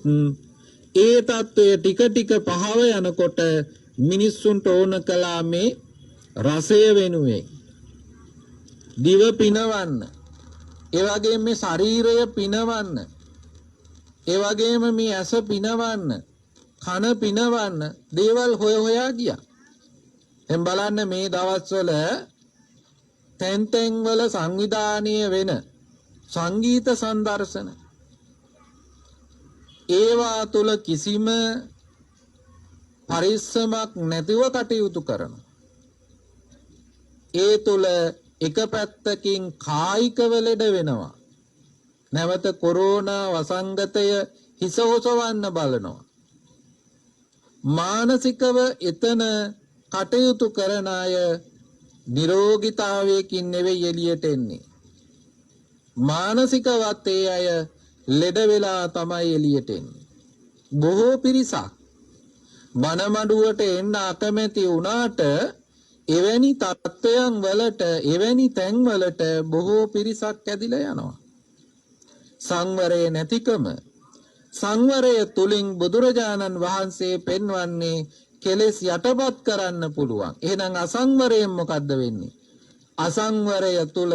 ඒ තත්ත්වය ටික ටික පහව යනකොට මිනිස්සුන්ට ඕන කළා මේ රසය වෙනුවෙන් දිව පිනවන්න, ඒ වගේම මේ ශරීරය පිනවන්න, ඒ වගේම මේ ඇස පිනවන්න, කන පිනවන්න දේවල් හොයා ගියා. දැන් බලන්න මේ දවස්වල තැන් තැන් වල සංවිධානීය වෙන සංගීත සංදර්ශන ඒවා තුල කිසිම පරිස්සමක් නැතිව කටයුතු කරනවා. ඒ තුල එක පැත්තකින් කායිකව ලෙඩ වෙනවා. නැවත කොරෝනා වසංගතය හිස ඔසවන්න බලනවා. මානසිකව එතන කටයුතු කරන අය නිරෝගීතාවයකින් නෙවෙයි එළියට එන්නේ. මානසිකවත් ඒ අය ලෙඩ වෙලා තමයි එළියට එන්නේ. බොහෝ පිරිසක් මනමඩුවට එන්න අකමැති වුණාට එවැනි තත්ත්වයන් වලට, එවැනි තැන් වලට බොහෝ පිරිසක් ඇදිලා යනවා. සංවරය නැතිකම. සංවරය තුලින් බුදුරජාණන් වහන්සේ පෙන්වන්නේ කෙලෙස් යටපත් කරන්න පුළුවන්. එහෙනම් අසංවරයෙන් මොකද්ද වෙන්නේ? අසංවරය තුල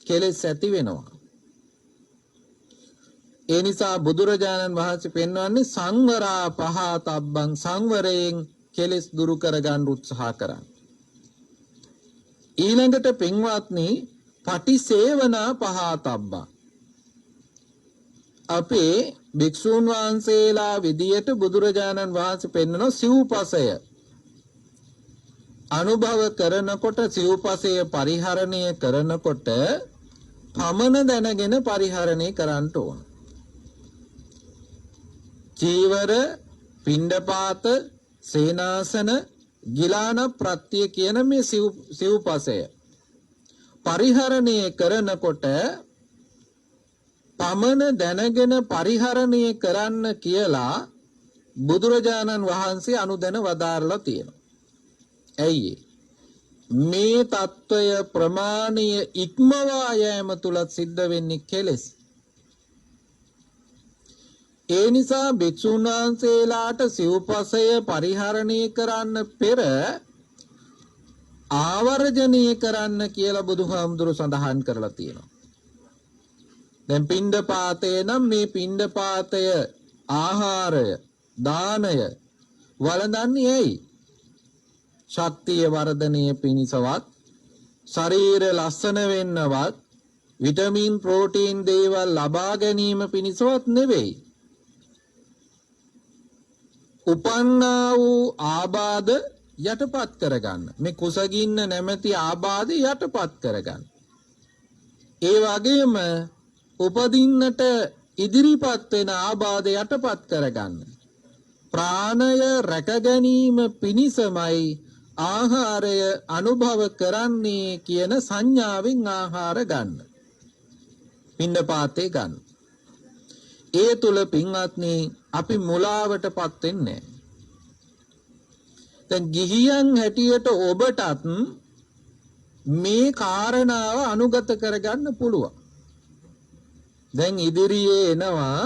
කෙලෙස් ඇති වෙනවා. ඒ නිසා බුදුරජාණන් වහන්සේ පෙන්වන්නේ සංවරා පහතබ්බං, සංවරයෙන් කෙලෙස් දුරු කරගන්න උත්සාහ කරන්න. ඊළඟට පින්වත්නි පටිසේවනා පහතබ්බං. අපේ භික්ෂූන් වහන්සේලා විදියට බුදුරජාණන් වහන්සේ පෙන්වන සිව්පසය අනුභව කරනකොට, සිව්පසය පරිහරණය කරනකොට පමණ දැනගෙන පරිහරණය කරන්න ඕන. චීවර, පිණ්ඩපාත, සේනාසන, ගිලාන ප්‍රත්‍ය කියන මේ සිව්පසය පරිහරණය කරනකොට පමණ දැනගෙන පරිහරණය කරන්න කියලා බුදුරජාණන් වහන්සේ අනුදැන වදාරලා තියෙනවා. ඇයි මේ తত্ত্বය ප්‍රමාණීය ඉක්මවා යෑම තුලත් සිද්ධ වෙන්නේ කෙලෙස්. ඒ නිසා භික්ෂුන් වහන්සේලාට සිව්පසය පරිහරණය කරන්න පෙර ආවර්ජනීය කරන්න කියලා බුදුහාමුදුරු සඳහන් කරලා තියෙනවා. දැන් පිණ්ඩපාතය නම් මේ පිණ්ඩපාතය ආහාරය, දානය වළඳන්නේ ඇයි? ශක්තිය වර්ධනය පිණිසවත්, ශරීර ලස්සන වෙන්නවත්, විටමින් ප්‍රෝටීන් දේවල් ලබා ගැනීම පිණිසවත් නෙවෙයි. උපන්නා වූ ආබාධ යටපත් කරගන්න. මේ කුසගින්න නැමැති ආබාධය යටපත් කරගන්න. ඒ වගේම උපදින්නට ඉදිරිපත් වෙන ආබාධ යටපත් කරගන්න. ප්‍රාණය රැක ගැනීම පිණිසමයි ආහාරය අනුභව කරන්නේ කියන සංඥාවෙන් ආහාර ගන්න. පිණ්ඩපාතේ ගන්න. ඒ තුල පින්වත්නි අපි මුලාවටපත් වෙන්නේ නැහැ. දැන් ගිහියන් හැටියට ඔබටත් මේ කාරණාව අනුගත කරගන්න පුළුවන්. දැන් ඉදිරියේ එනවා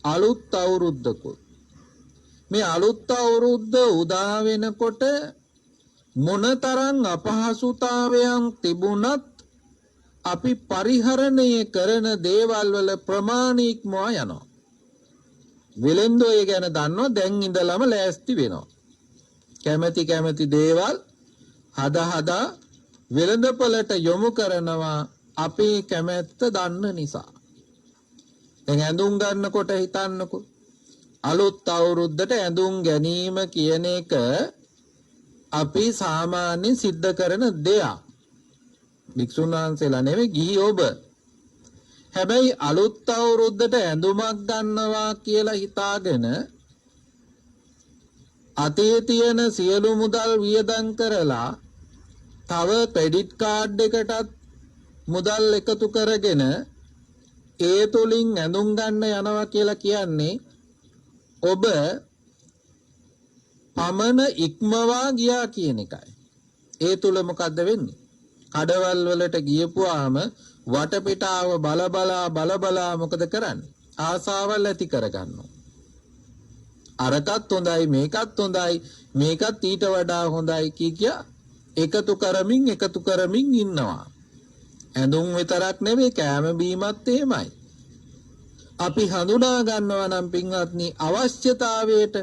අලුත් අවුරුද්දකුත්. මේ අලුත් අවුරුද්ද උදා වෙනකොට මොනතරම් අපහසුතාවයන් තිබුණත් අපි පරිහරණය කරන දේවල් වල ප්‍රමාණ ඉක්මවා යනවා. වෙලෙන්දෝ ඒ ගැන දන්නවා දැන් ඉඳලම ලෑස්ති වෙනවා. කැමැති දේවල් හදා වෙළඳපළට යොමු කරනවා අපේ කැමැත්ත දන්න නිසා. දැන් ඇඳුම් ගන්නකොට හිතන්නකෝ අලුත් අවුරුද්දට ඇඳුම් ගැනීම කියන එක අපි සාමාන්‍යයෙන් සිද්ධ කරන දෙයක්. භික්ෂුන් වහන්සේලා නෙවෙයි ගිහි ඔබ. හැබැයි අලුත් අවුරුද්දට ඇඳුමක් ගන්නවා කියලා හිතාගෙන අතේ තියෙන සියලු මුදල් වියදම් කරලා තව ක්‍රෙඩිට් කාඩ් එකටත් මුදල් එකතු කරගෙන ඒ තුලින් ඇඳුම් ගන්න යනවා කියලා කියන්නේ ඔබ පමණ ඉක්මවා ගියා කියන එකයි. ඒ තුල මොකද්ද වෙන්නේ? කඩවල් වලට ගියපුවාම වටපිටාව බලබලා මොකද කරන්නේ? ආසාවල් ඇති කරගන්නවා. අරකත් හොඳයි මේකත් හොඳයි මේකත් ඊට වඩා හොඳයි කිය එකතු කරමින් ඉන්නවා. ඇඳුම් විතරක් නෙවෙයි කෑම බීමත් එහෙමයි. අපි හඳුනා ගන්නවා නම් පින්වත්නි අවශ්‍යතාවයට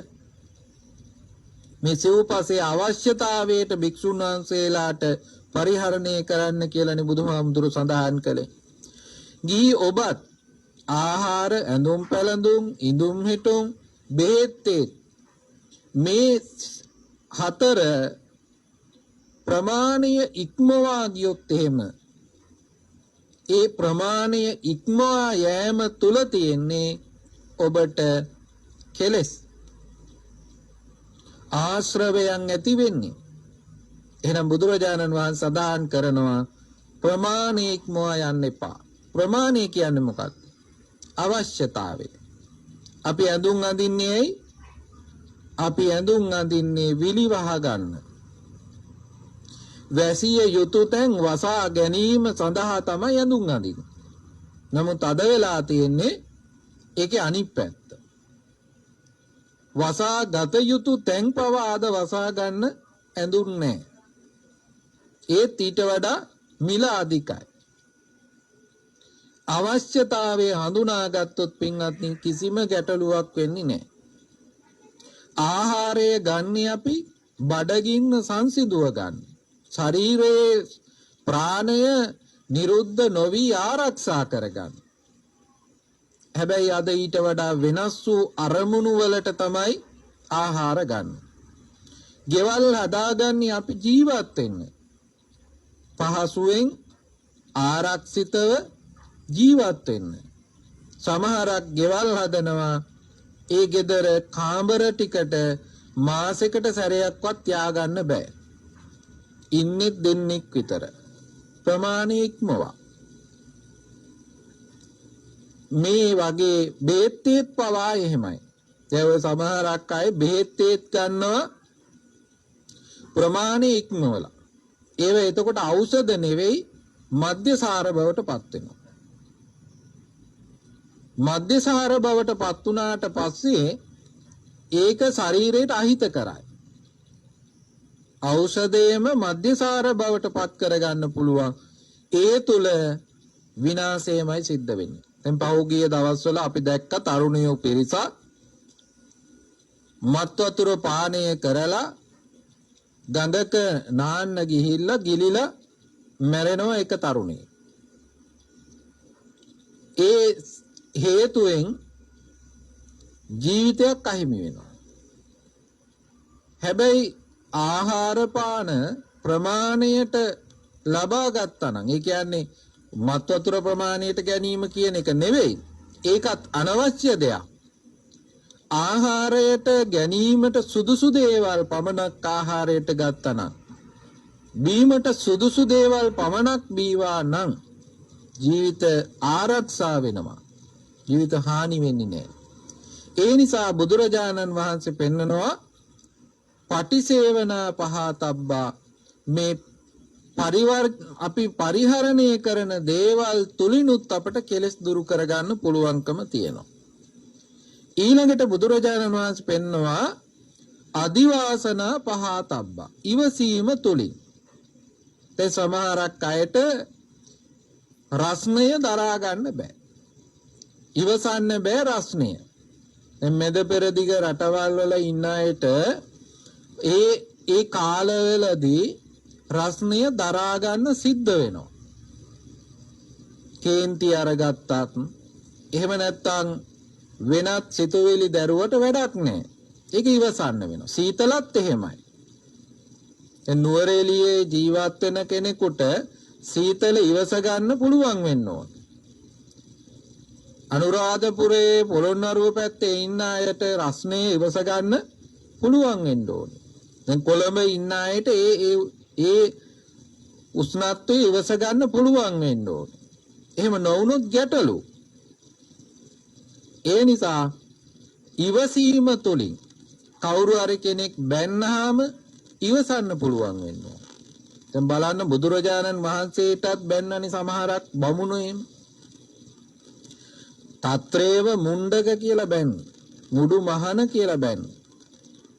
මේ සිව්පසේ අවශ්‍යතාවයට භික්ෂුන් වහන්සේලාට පරිහරණය කරන්න කියලානේ බුදුහාමුදුරු සඳහන් කළේ. ගිහි ඔබත් ආහාර ඇඳුම් පැළඳුම් ඉඳුම් හිටුම් බෙහෙත් මේ හතර ප්‍රමාණය ඉක්මවා ගියොත් එහෙම ඒ ප්‍රමාණය ඉක්මවා යෑම තුල තියෙන්නේ ඔබට කෙලෙස් ආශ්‍රවයන් ඇති වෙන්නේ. එහෙනම් බුදුරජාණන් වහන්සේ සදාන් කරනවා ප්‍රමාණය ඉක්මවා යන්න එපා. ප්‍රමාණය කියන්නේ මොකක්ද? අවශ්‍යතාවය. අපි ඇඳුම් අඳින්නේ විලිවහ ගන්න. වැසිය යුතු තැන් වසා ගැනීම සඳහා තමයි ඇඳුම් අඳින්නේ. නමුත් අද වෙලා තියෙන්නේ ඒකේ අනිත් පැත්ත. වසා ගත යුතු තැන් පවා අද වසා ගන්න ඇඳුම් නැහැ. ඒත් ඊට වඩා මිල අධිකයි. අවශ්‍යතාවය හඳුනාගත්තොත් පින්වත්නි කිසිම ගැටලුවක් වෙන්නේ නැහැ. ආහාරය ගන්න අපි බඩගින්න සංසිඳුව ගන්න. ශරීරයේ ප්‍රාණය නිරුද්ධ නොවි ආරක්ෂා කරගන්න. හැබැයි අද ඊට වඩා වෙනස් වූ අරමුණු වලට තමයි ආහාර ගන්න. ගෙවල් හදාගන්නේ අපි ජීවත් වෙන්න. පහසුවෙන් ආරක්ෂිතව ජීවත් වෙන්න. සමහරක් ගෙවල් හදනවා ඒ ගෙදර කාමර ටිකට මාසෙකට සැරයක්වත් තියාගන්න බෑ. ඉන්නේ දෙන්නෙක් විතර. ප්‍රමාණය ඉක්මවා. මේ වගේ බෙහෙත් පවා එහෙමයි. ඒ සමහරක් අය බෙහෙත් ගන්නවා ප්‍රමාණය ඉක්මවලා. ඒව එතකොට ඖෂධ නෙවෙයි මධ්‍යසාර බවට පත් වෙනවා. මධ්‍යසාර බවට පත් වුණාට පස්සේ ඒක ශරීරයට අහිත කරයි. ඖෂධයම මධ්‍යසාර බවට පත් කරගන්න පුළුවන්. ඒ තුල විනාශයමයි සිද්ධ වෙන්නේ. දැන් පහුගිය දවස්වල අපි දැක්ක තරුණයෝ පිරිසක් මත් වතුර පානය කරලා ගඟක නාන්න ගිහිල්ලා ගිලිලා මැරෙනවා එක තරුණයෙක්. ඒ හේතුවෙන් ජීවිතයක් අහිමි වෙනවා. හැබැයි ආහාර පාන ප්‍රමාණයට ලබා ගත්තා නම් ඒ කියන්නේ මත් වතුර ප්‍රමාණයට ගැනීම කියන එක නෙවෙයි. ඒකත් අනවශ්‍ය දෙයක්. ආහාරයට ගැනීමට සුදුසු දේවල් පමණක් ආහාරයට ගත්තනම් බීමට සුදුසු දේවල් පමණක් බීවා නම් ජීවිත ආරක්ෂා වෙනවා. ජීවිත හානි වෙන්නේ නැහැ. ඒ නිසා බුදුරජාණන් වහන්සේ පෙන්නනවා පටිසේවනා පහතබ්බා මේ අපි පරිහරණය කරන දේවල් තුලිනුත් අපට කෙලෙස් දුරු කරගන්න පුළුවන්කම තියෙනවා. ඊළඟට බුදුරජාණන් වහන්සේ පෙන්නවා අදිවාසනා පහතබ්බා ඉවසීම තුලින්. ඒ සමහරක් අයට රස්නය දරා ගන්න බෑ. ඉවසන්න බෑ රස්නය. දැන් මෙද පෙරදිග රටවල් වල ඉන්න අයට ඒ කාලවලදී රස්නය දරා ගන්න සිද්ධ වෙනවා. කේන්ති අරගත්තත් එහෙම නැත්නම් වෙනත් සිතුවිලි දරුවට වැඩක් නැහැ. ඒක ඉවසන්න වෙනවා. සීතලත් එහෙමයි. දැන් නුවරඑළියේ ජීවත් වෙන කෙනෙකුට සීතල ඉවස ගන්න පුළුවන් වෙන්න ඕන. අනුරාධපුරයේ පොළොන්නරුව පැත්තේ ඉන්න අයට රස්නේ ඉවස ගන්න පුළුවන් වෙන්න ඕන. දැන් කොළඹ ඉන්න අයට ඒ උෂ්ණත්වය ඉවස ගන්න පුළුවන් වෙන්න ඕන. එහෙම නොවුනොත් ගැටලු. ඒ නිසා ඉවසීම තුලින් කවුරු හරි කෙනෙක් බැන්නාම ඉවසන්න පුළුවන් වෙන්න ඕන. දැන් බලන්න බුදුරජාණන් වහන්සේටත් බැන්නනි සමහරක් බමුණු එහෙම. తත්‍රේව මුණ්ඩක කියලා බැන්න. මුඩු මහන කියලා බැන්න.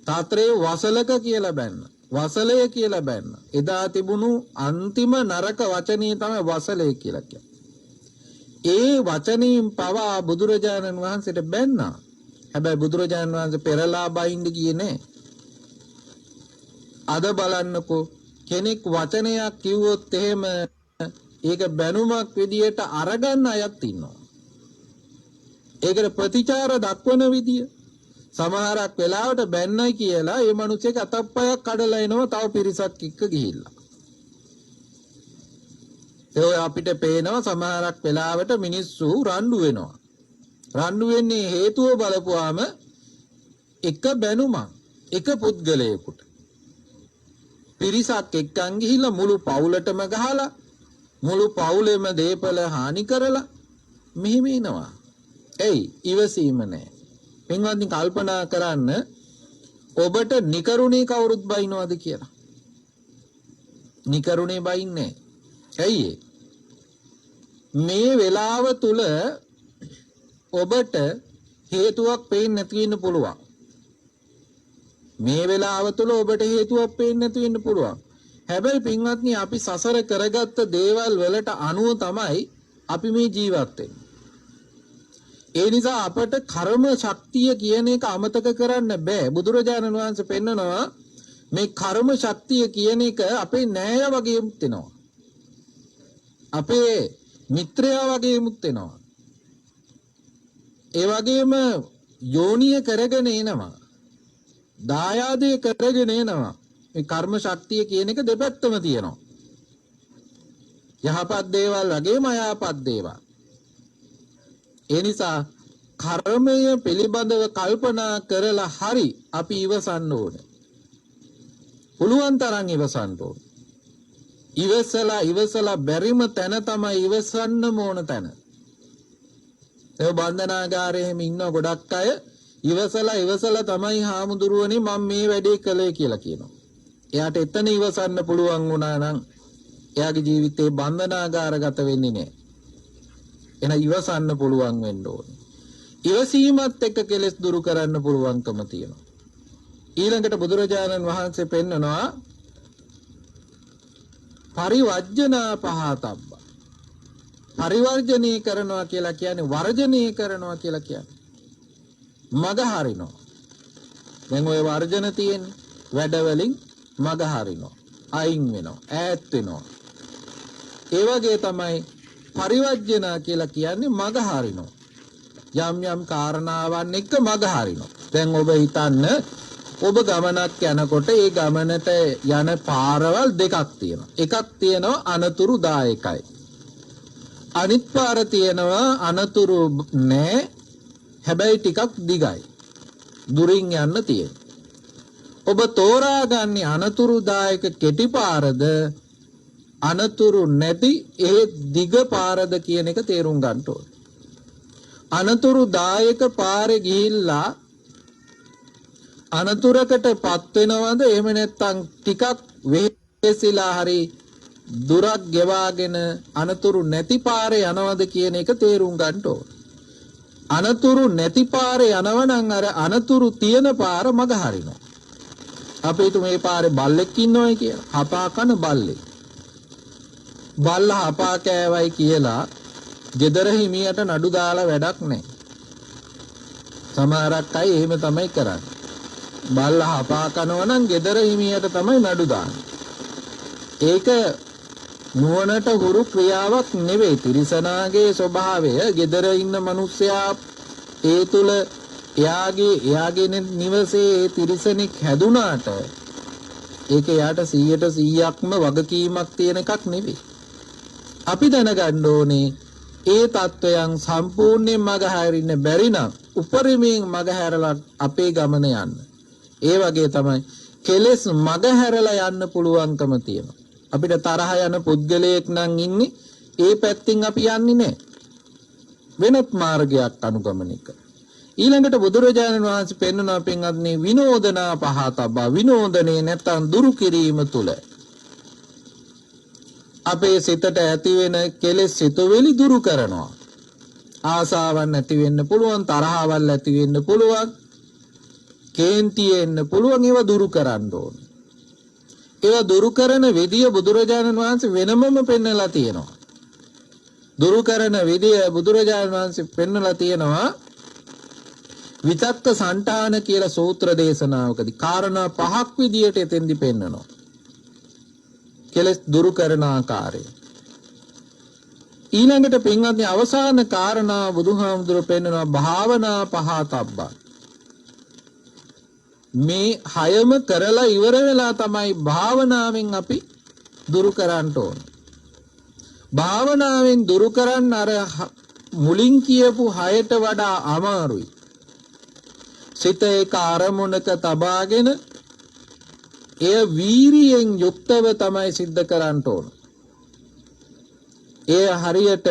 తත්‍රේ වසලක කියලා බැන්න. වසලය කියලා බැන්න. එදා තිබුණු අන්තිම නරක වචනේ තමයි වසලය කියලා කියන්නේ. ඒ වචනයෙන් පවා බුදුරජාණන් වහන්සේට බැන්නා. හැබැයි බුදුරජාණන් වහන්සේ පෙරලා බයින්ද ගියේ නෑ. අද බලන්නකෝ කෙනෙක් වචනයක් කිව්වොත් එහෙම ඒක බැනුමක් විදියට අරගන්න අයත් ඉන්නවා. ඒකට ප්‍රතිචාර දක්වන විදිය සමහරක් වෙලාවට බැන්නයි කියලා ඒ මිනිස්සෙක් අතප්පයක් කඩලා එනවා තව පිරිසක් එක්ක ගිහිල්ලා. ඒ අපිට පේනවා සමහරක් වෙලාවට මිනිස්සු රණ්ඩු වෙනවා. රණ්ඩු වෙන්නේ හේතුව බලපුවාම එක බැනුමක් එක පුද්ගලයෙකුට. පිරිසක් එක්කන් ගිහිල්ලා මුළු පවුලටම ගහලා මුළු පවුලෙම දේපල හානි කරලා මෙහෙම එනවා. එයි ඉවසීම නැහැ. පින්වත්නි කල්පනා කරන්න ඔබට නිකරුණේ කවුරුත් බයිනවද කියලා. නිකරුණේ බයින්නේ. ඇයි මේ වෙලාව තුල ඔබට හේතුවක් පේන්නේ නැති වෙන්න පුළුවන්. මේ වෙලාව තුල ඔබට හේතුවක් පේන්නේ නැති වෙන්න පුළුවන්. හැබැයි පින්වත්නි අපි සසර කරගත්ත දේවල් වලට අනුව තමයි අපි මේ ජීවත් වෙන්නේ. ඒ නිසා අපට කර්ම ශක්තිය කියන එක අමතක කරන්න බෑ. බුදුරජාණන් වහන්සේ පෙන්නනවා මේ කර්ම ශක්තිය කියන එක අපේ නෑය වගේමුත් වෙනවා. අපේ මිත්‍රයා වගේමුත් වෙනවා. ඒ වගේම යෝනිය කරගෙන එනවා. දායාදේ කරගෙන එනවා. මේ කර්ම ශක්තිය කියන එක දෙපැත්තම තියෙනවා. යහපත් දේවල් වගේම අයහපත් දේවල්. ඒ නිසා කර්මය පිළිබඳව කල්පනා කරලා හරි අපි ඉවසන්න ඕනේ. පුළුවන් තරම් ඉවසන්න ඕනේ. ඉවසලා බැරිම තැන තමයි ඉවසන්න ඕන තැන. ඒ බන්ධනාගාරයේම ඉන්න ගොඩක් අය ඉවසලා තමයි හාමුදුරුවනේ මම මේ වැඩේ කළේ කියලා කියනවා. එයාට එතන ඉවසන්න පුළුවන් වුණා නම් එයාගේ ජීවිතේ බන්ධනාගාරගත වෙන්නේ නැහැ. එන ඉවසන්න පුළුවන් වෙන්න ඕනේ. ඉවසීමත් එක්ක කෙලෙස් දුරු කරන්න පුළුවන්කම තියෙනවා. ඊළඟට බුදුරජාණන් වහන්සේ පෙන්නනවා පරිවර්ජනා පහතබ්බ. පරිවර්ජණය කරනවා කියලා කියන්නේ වර්ජණය කරනවා කියලා කියන්නේ. මග හරිනවා. දැන් ඔය වර්ජන තියෙන්නේ වැඩ වලින් මග හරිනවා. අයින් වෙනවා. ඈත් වෙනවා. ඒ වගේ තමයි පරිවර්ජනා කියලා කියන්නේ මග හරිනවා. යම් යම් කාරණාවන් එක්ක මග හරිනවා. දැන් ඔබ හිතන්න ඔබ ගමනක් යනකොට ඒ ගමනට යන පාරවල් දෙකක් තියෙනවා. එකක් තියෙනවා අනතුරුදායකයි. අනිත් පාර තියෙනවා අනතුරු නෑ හැබැයි ටිකක් දිගයි. දුරින් යන්න තියෙනවා. ඔබ තෝරාගන්නේ අනතුරුදායක කෙටි පාරද අනතුරු නැති ඒ දිග පාරද කියන එක තේරුම් ගන්න ඕනේ. අනතුරුදායක පාරේ ගිහිල්ලා අනතුරකටපත් වෙනවද එහෙම නැත්නම් ටිකක් වෙහෙසිලා හරි දුරක් ගෙවාගෙන අනතුරු නැති පාරේ යනවද කියන එක තේරුම් ගන්න ඕනේ. අනතුරු නැති පාරේ යනවනම් අර අනතුරු තියෙන පාර මග හරිනවා. අපි හිතමු මේ පාරේ බල්ලෙක් ඉන්නවයි කියලා. හපා කන බල්ලෙක්. බල්ලා හපා කෑවයි කියලා ගෙදර හිමියට නඩු දාලා වැඩක් නැහැ. සමහරක් අය එහෙම තමයි කරන්නේ. බල්ලා හපා කනවා නම් ගෙදර හිමියට තමයි නඩු දාන්නේ. ඒක නුවණට හුරු ක්‍රියාවක් නෙවෙයි. තිරිසනාගේ ස්වභාවය ගෙදර ඉන්න මිනිස්සයා ඒ තුල එයාගේ නිවසේ ඒ තිරිසනෙක් හැදුනාට ඒක යාට 100%ක්ම වගකීමක් තියෙන එකක් නෙවෙයි. අපි දැනගන්න ඕනේ ඒ தত্ত্বයන් සම්පූර්ණයෙන් මගහැරින්න බැරි නම් උපරිමයෙන් මගහැරලා අපේ ගමන යන්න. ඒ වගේ තමයි කෙලෙස් මගහැරලා යන්න පුළුවන්කම තියෙනවා. අපිට තරහ යන පුද්ගලයෙක් නම් ඉන්නේ ඒ පැත්තෙන් අපි යන්නේ නැහැ. වෙනත් මාර්ගයක් අනුගමනය කර. ඊළඟට බුදුරජාණන් වහන්සේ පෙන්වනවා පින්වත්නි විනෝදනා පහතබ්බා විනෝදනේ නැත්නම් දුරු කිරීම තුල අපේ සිතට ඇති වෙන කෙලෙස් සිතුවිලි දුරු කරනවා. ආසාවන් ඇති වෙන්න පුළුවන්, තරහවල් ඇති වෙන්න පුළුවන්, කේන්ති එන්න පුළුවන්, ඒවා දුරු කරන්න ඕනේ. ඒවා දුරු කරන විදිය බුදුරජාණන් වහන්සේ වෙනමම පෙන්වලා තියෙනවා. දුරු කරන විදිය බුදුරජාණන් වහන්සේ පෙන්වලා තියෙනවා විතක්ක සංඨාන කියලා සූත්‍ර දේශනාවකදී කාරණා පහක් විදියට එතෙන්දි පෙන්වනවා. කෙලස් දුරු කරන ආකාරය. ඊළඟට පින්වත්නි අවසාන කාරණා බුදුහාමුදුරුවෝ පෙන්වනවා භාවනා පහතබ්බා. මේ හයම කරලා ඉවර වෙලා තමයි භාවනාවෙන් අපි දුරු කරන්න ඕන. භාවනාවෙන් දුරු කරන්න අර මුලින් කියපු හයට වඩා අමාරුයි. සිත ඒක අරමුණක තබාගෙන එය වීරියෙන් යුක්තව තමයි සිද්ධ කරන්න ඕන. එය හරියට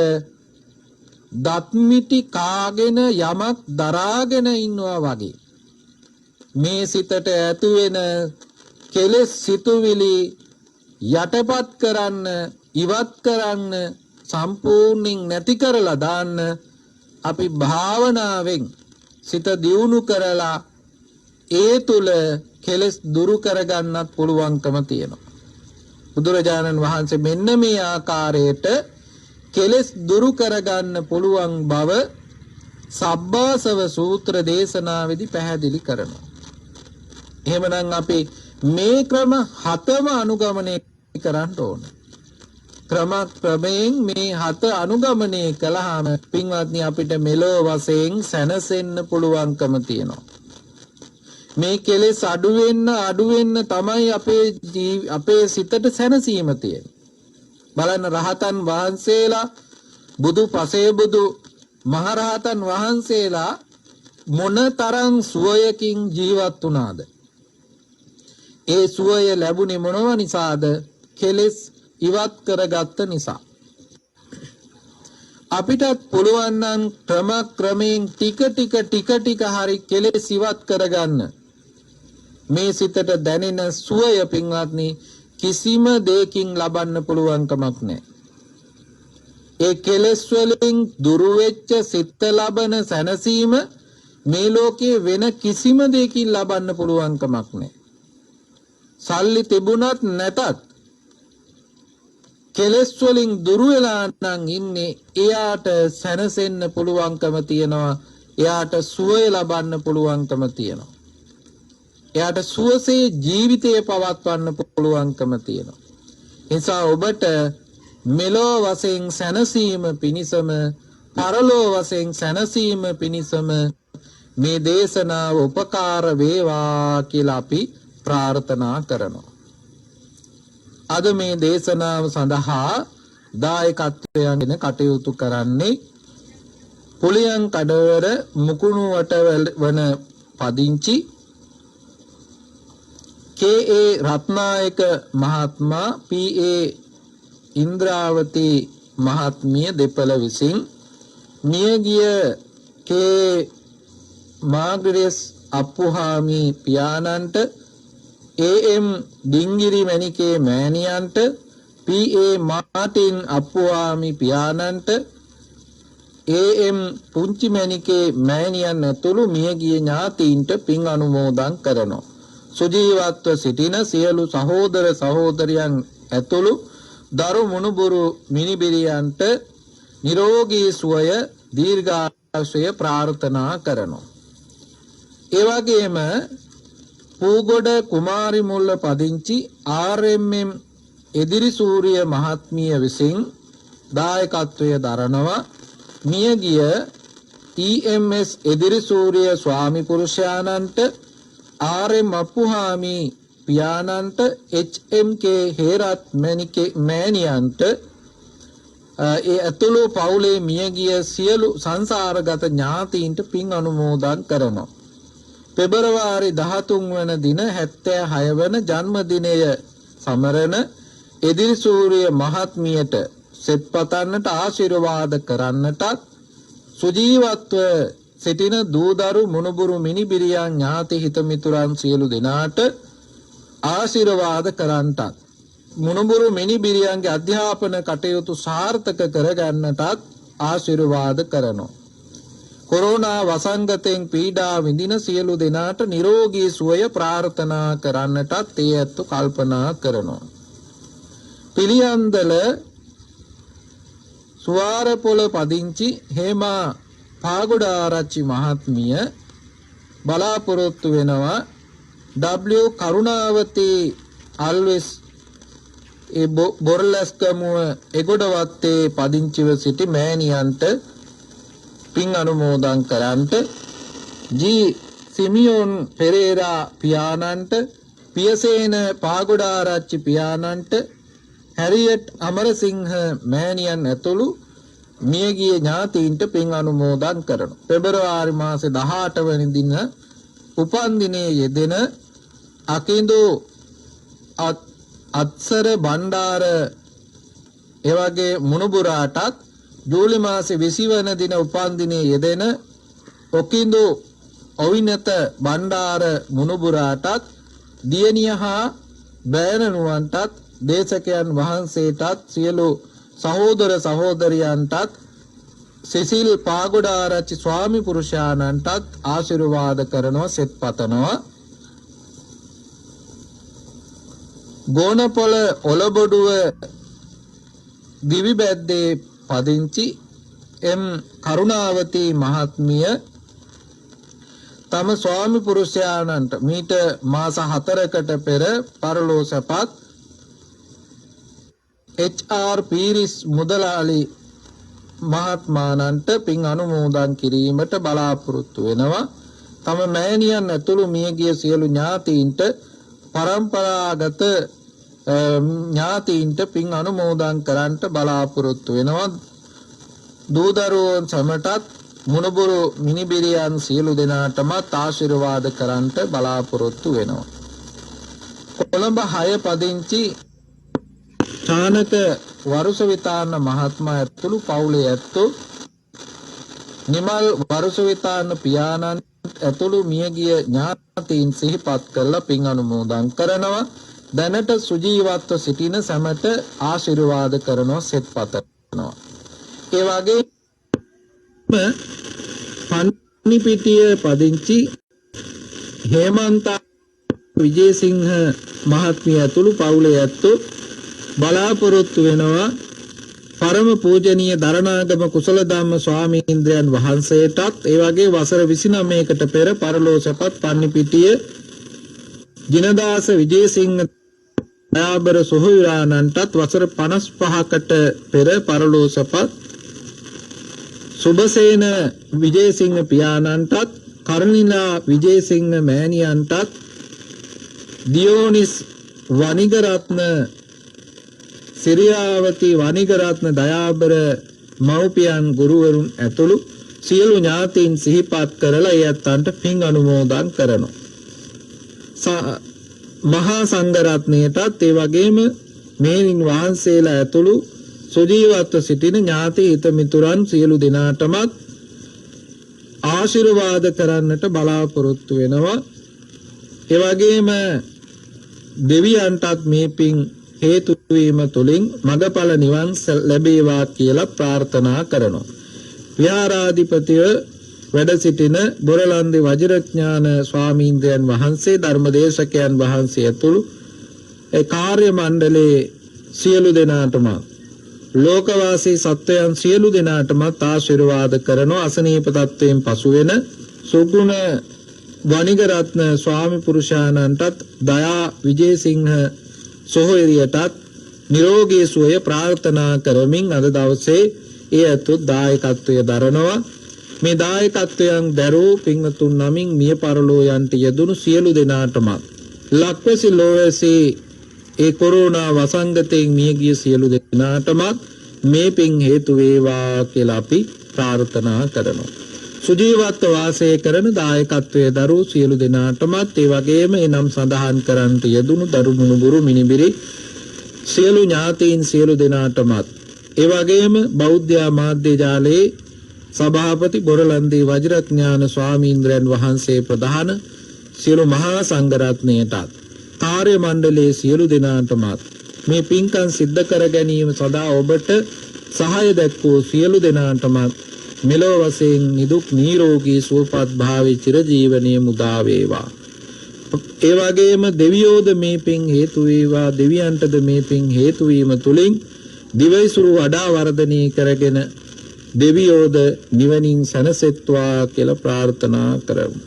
දත්මිටි කාගෙන යමක් දරාගෙන ඉන්නවා වගේ. මේ සිතට ඇති වෙන කෙලෙස් සිතුවිලි යටපත් කරන්න, ඉවත් කරන්න, සම්පූර්ණයෙන් නැති කරලා දාන්න අපි භාවනාවෙන් සිත දියුණු කරලා ඒ තුල කෙලෙස් දුරු කරගන්නත් පුළුවන්කම තියෙනවා. බුදුරජාණන් වහන්සේ මෙන්න මේ ආකාරයට කෙලෙස් දුරු කරගන්න පුළුවන් බව සබ්බාසව සූත්‍ර දේශනාවේදී පැහැදිලි කරනවා. එහෙමනම් අපි මේ ක්‍රම හතම අනුගමනය කරන්න ඕන. ක්‍රමයෙන් මේ හත අනුගමනය කළාම පින්වත්නි අපිට මෙලෝ වශයෙන් සැනසෙන්න පුළුවන්කම තියෙනවා. මේ කෙලෙස් අඩු වෙන්න තමයි අපේ සිතට සැනසීම තියෙන්නේ. බලන්න රහතන් වහන්සේලා බුදු පසේ බුදු මහරහතන් වහන්සේලා මොනතරම් සුවයකින් ජීවත් වුණාද? ඒ සුවය ලැබුණේ මොනව නිසාද? කෙලෙස් ඉවත් කරගත්ත නිසා. අපිටත් පුළුවන් නම් ක්‍රමයෙන් ටික හරි කෙලෙස් ඉවත් කරගන්න. මේ සිතට දැනෙන සුවය පින්වත්නි කිසිම දෙයකින් ලබන්න පුළුවන් කමක් නැහැ. ඒ කෙලෙස් වලින් දුරු වෙච්ච සිත ලබන සැනසීම මේ ලෝකයේ වෙන කිසිම දෙයකින් ලබන්න පුළුවන් කමක් නැහැ. සල්ලි තිබුණත් නැතත් කෙලෙස් වලින් දුරු වෙලා නම් ඉන්නේ එයාට සැනසෙන්න පුළුවන්කම තියෙනවා. එයාට සුවය ලබන්න පුළුවන්කම තියෙනවා. එයාට සුවසේ ජීවිතය පවත්වන්න පුළුවන්කම තියෙනවා. නිසා ඔබට මෙලෝ වශයෙන් සැනසීම පිණිසම පරලෝ වශයෙන් සැනසීම පිණිසම මේ දේශනාව උපකාර වේවා කියලා අපි ප්‍රාර්ථනා කරනවා. අද මේ දේශනාව සඳහා දායකත්වයෙන් කටයුතු කරන්නේ පුලියන් කඩවර මුකුණුවට වන පදිංචි K.A. රත්නායක මහත්මයා P.A. ඉන්ද්‍රාවති මහත්මිය දෙපළ විසින් මියගිය K. මාග්‍රෙස් අප්පුහාමි පියාණන්ට A.M. ඩිංගිරි මණිකේ මෑණියන්ට P.A. මාටින් අප්පුහාමි පියාණන්ට A.M. පුංචි මණිකේ මෑණියන් ඇතුළු මියගිය ඥාතීන්ට පින් අනුමෝදන් කරනවා. සුජීවත්ව සිටින සියලු සහෝදර සහෝදරියන් ඇතුළු දරු මුණුබුරු මිනිබිරියන්ට නිරෝගී සුවය දීර්ඝායුෂය ප්‍රාර්ථනා කරනවා. ඒ වගේම පූගොඩ කුමාරි මුල්ල පදිංචි RMM එදිරිසූරිය මහත්මිය විසින් දායකත්වය දරනවා. මියගිය EMS එදිරිසූරිය ස්වාමි පුරුෂයාණන්ට RM අප්පුහාමි පියාණන්ට HMK හේරත් මෑණියන්ට ඒ ඇතුළු පවුලේ මියගිය සියලු සංසාරගත ඥාතීන්ට පින් අනුමෝදන් කරනවා. පෙබරවාරි 13 වන දින 76 වන ජන්මදිනය සමරන එදිරිසූරිය මහත්මියට සෙත් පතන්නට ආශිර්වාද කරන්නටත් සුජීවත්ව සිටින දූදරු මුණුබුරු මිනිබිරියන් ඥාති හිත මිතුරන් සියලු දෙනාට ආශිර්වාද කරන්නටත් මුණුබුරු මිනිබිරියන්ගේ අධ්‍යාපන කටයුතු සාර්ථක කරගන්නටත් ආශිර්වාද කරනවා. කොරෝනා වසංගතයෙන් පීඩා විඳින සියලු දෙනාට නිරෝගී සුවය ප්‍රාර්ථනා කරන්නටත් ඒ ඇත්තු කල්පනා කරනවා. පිළියන්දල සුවාරපොළ පදිංචි හේමා පාගොඩාරච්චි මහත්මිය බලාපොරොත්තු වෙනවා W කරුණාවති අල්විස් බොරලස්කමුව එගොඩවත්තේ පදිංචිව සිටි මෑණියන්ට පින් අනුමෝදන් කරන්ට G සිමියොන් පෙරේරා පියාණන්ට පියසේන පාගොඩාරච්චි පියාණන්ට හැරියට් අමරසිංහ මෑණියන් ඇතුළු මියගිය ඥාතීන්ට පින් අනුමෝදන් කරනවා. පෙබරවාරි මාසේ 18 වෙනි දින උපන් දිනයේ යෙදෙන අකින්දු අත්සර බණ්ඩාර එවගේ මුණුබුරාටත් ජූලි මාසේ 20 වන දින උපන් දිනයේ යෙදෙන ඔකින්දු ඔවිනත බණ්ඩාර මුණුබුරාටත් දියණිය හා බෑණනුවන්ටත් දේශකයන් වහන්සේටත් සියලු සහෝදර සහෝදරියන්ටත් සිසිල් පාගොඩාරච්චි ස්වාමි පුරුෂයාණන්ටත් ආශිර්වාද කරනවා සෙත් පතනවා. ගෝනපොළ ඔලබොඩුව දිවිබැද්දේ පදිංචි M කරුණාවති මහත්මිය තම ස්වාමි පුරුෂයාණන්ට මීට මාස 4කට පෙර පරලෝ සැපත් HR පීරිස් මුදලාලි මහත්මාණන්ට පින් අනුමෝදන් කිරීමට බලාපොරොත්තු වෙනවා. තම මෑණියන් ඇතුළු මියගිය සියලු ඥාතීන්ට පරම්පරාගත ඥාතීන්ට පින් අනුමෝදන් කරන්නට බලාපොරොත්තු වෙනවා. දූදරුවන් සමටත් මුණුබුරු මිනිබිරියන් සියලු දෙනාටම ආශිර්වාද කරන්නට බලාපොරොත්තු වෙනවා. කොළඹ 6 පදිංචි චානක වරුසවිතාන මහත්මයා ඇතුළු පවුලේ ඇත්තෝ නිමල් වරුසවිතාන පියාණන් ඇතුළු මියගිය ඥාතීන් සිහිපත් කරලා පින් අනුමෝදන් කරනවා. දැනට සුජීවත්ව සිටින සැමට ආශිර්වාද කරනවා සෙත් පතනවා. ඒ වගේම පන්නිපිටිය පදිංචි හේමන්ත විජේසිංහ මහත්මිය ඇතුළු පවුලේ ඇත්තෝ බලාපොරොත්තු වෙනවා පරම පූජනීය දරණාගම කුසල ධම්ම ස්වාමීන්ද්‍රයන් වහන්සේටත් ඒ වගේ වසර 29කට පෙර පරලෝ සැපත් පන්නිපිටිය ජිනදාස විජේසිංහ දයාබර සොහොයුරාණන්ටත් වසර 55කට පෙර පරලෝ සැපත් සුබසේන විජේසිංහ පියාණන්ටත් කරුණිලා විජේසිංහ මෑණියන්ටත් දියෝනිස් වනිගරත්න සිරියාවති වනිගරත්න දයාබර මව්පියන් ගුරුවරුන් ඇතුළු සියලු ඥාතීන් සිහිපත් කරලා ඒ අතන්ට පින් අනුමෝදන් කරනවා. මහා සංඝරත්නයටත් ඒ වගේම මේනින් වහන්සේලා ඇතුළු සුජීවත්ව සිටින ඥාති හිත මිතුරන් සියලු දෙනාටමත් ආශිර්වාද කරන්නට බලාපොරොත්තු වෙනවා. ඒ වගේම දෙවියන්ටත් මේ පින් හේතු වීම තුලින් මඟඵල නිවන් ලැබේවා කියලා ප්‍රාර්ථනා කරනවා. විහාරාධිපතිව වැඩ සිටින බොරලන්දේ වජිරඥාන ස්වාමීන්ද්‍රයන් වහන්සේ ධර්මදේශකයන් වහන්සේ ඇතුළු ඒ කාර්ය මණ්ඩලයේ සියලු දෙනාටම ලෝකවාසී සත්වයන් සියලු දෙනාටම ආශිර්වාද කරනවා. අසනීප තත්වයෙන් පසු වෙන සුගුණ වනිගරත්න ස්වාමි පුරුෂානන්ටත් දයා විජේසිංහ සොහොයුරියටත් නිරෝගී සුවය ප්‍රාර්ථනා කරමින් අද දවසේ ඒ අතු දායකත්වය දරනවා. මේ දායකත්වයන් දරූ පින්වතුන් නමින් මිය පරලෝ යන්ට යෙදුණු සියලු දෙනාටම ලක්වැසි ලෝවැසි ඒ කොරෝනා වසංගතයෙන් මියගිය සියලු දෙනාටම මේ පින් හේතු වේවා කියලා අපි ප්‍රාර්ථනා කරනවා. සුජීවත්ව වාසය කරන දායකත්වයේ දරූ සියලු දෙනාටමත් ඒ වගේම එනම් සඳහන් කරන්නට යෙදුණු දරුණු බුරු මිනිබිරි සියලු ඥාතීන් සියලු දෙනාටමත් ඒ වගේම බෞද්ධ මාධ්‍ය ජාලයේ සභාපති බොරලන්දේ වජිරඥාන ස්වාමීන්ද්‍රයන් වහන්සේ ප්‍රධාන සියලු මහා සංඝරත්නයටත් කාර්ය මණ්ඩලයේ සියලු දෙනාටමත් මේ පින්කම් සිද්ධ කර ගැනීම සඳහා ඔබට සහාය දැක්වූ සියලු දෙනාටමත් මෙලොව වශයෙන් නිදුක් නිරෝගී සුවපත් භාවයේ චිරජීවනයේ මුදා වේවා. ඒ වගේම දෙවියෝද මේ පින් හේතු වේවා. දෙවියන්ටද මේ පින් හේතු වීම තුලින් දිවයිසුරු වඩා වර්ධනය කරගෙන දෙවියෝද නිවනින් සැනසෙත්වා කියලා ප්‍රාර්ථනා කරමු.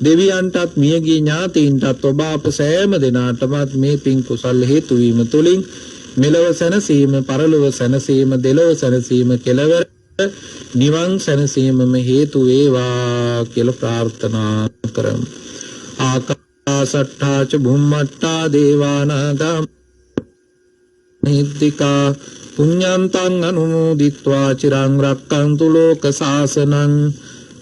දෙවියන්ටත් මියගිය ඥාතීන්ටත් ඔබ අප සෑම දෙනාටමත් මේ පින් කුසල් හේතු වීම තුලින් මෙලව සැනසීම, පරලොව සැනසීම, දෙලොව සැනසීම කෙලවර නිවන් සැනසීමම හේතු වේවා කියලා ප්‍රාර්ථනා කරමු. ආකාශට්ටා ච බුම්මට්ටා දේවානාගා නිද්దికා පුඤ්ඤන්තං අනුමෝදිත්වා චිරං රක්ඛන්තු ලෝක සාසනං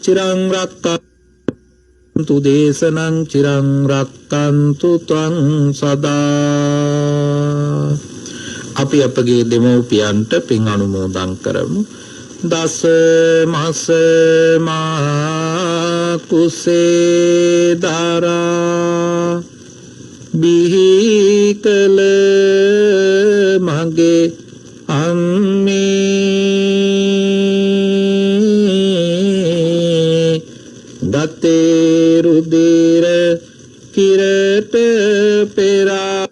චිරං රක්ඛන්තු දේශනං චිරං රක්ඛන්තු ත්වං සදා. අපි අපගේ දෙමව්පියන්ට පින් අනුමෝදන් කරමු. දස මාස මා කුසේ දරා බිහි කල මගේ අම්මේ දතේ රුධිර කිරට පෙරා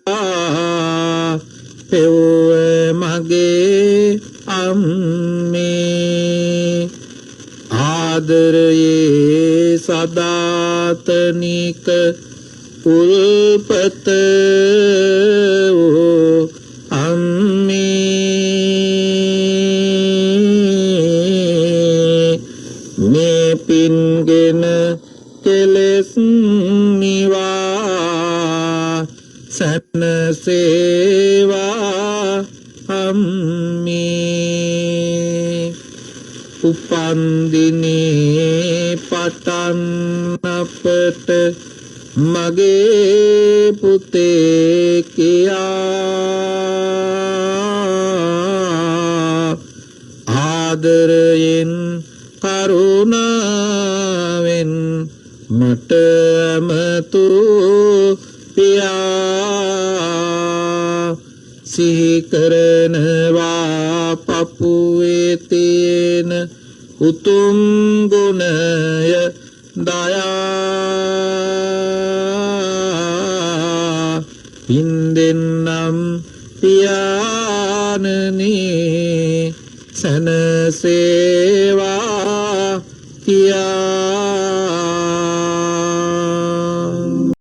පෙව්ව මගේ අම්මේ ආදරයේ සදාතනික උල්පත වූ අම්මේ මේ පින්ගෙන කෙලෙස් නිවා සැනසේවා අම්මේ උපන්දිනේ පටන් අපට මගේ පුතේ කියා ආදරයෙන් කරුණාවෙන් මට අමතු පියා සිහි කරනවා පපුවේ තියෙන උතුම් ගුණය දයා පින්දෙන්නම් පියාණනි සනසේවා කියා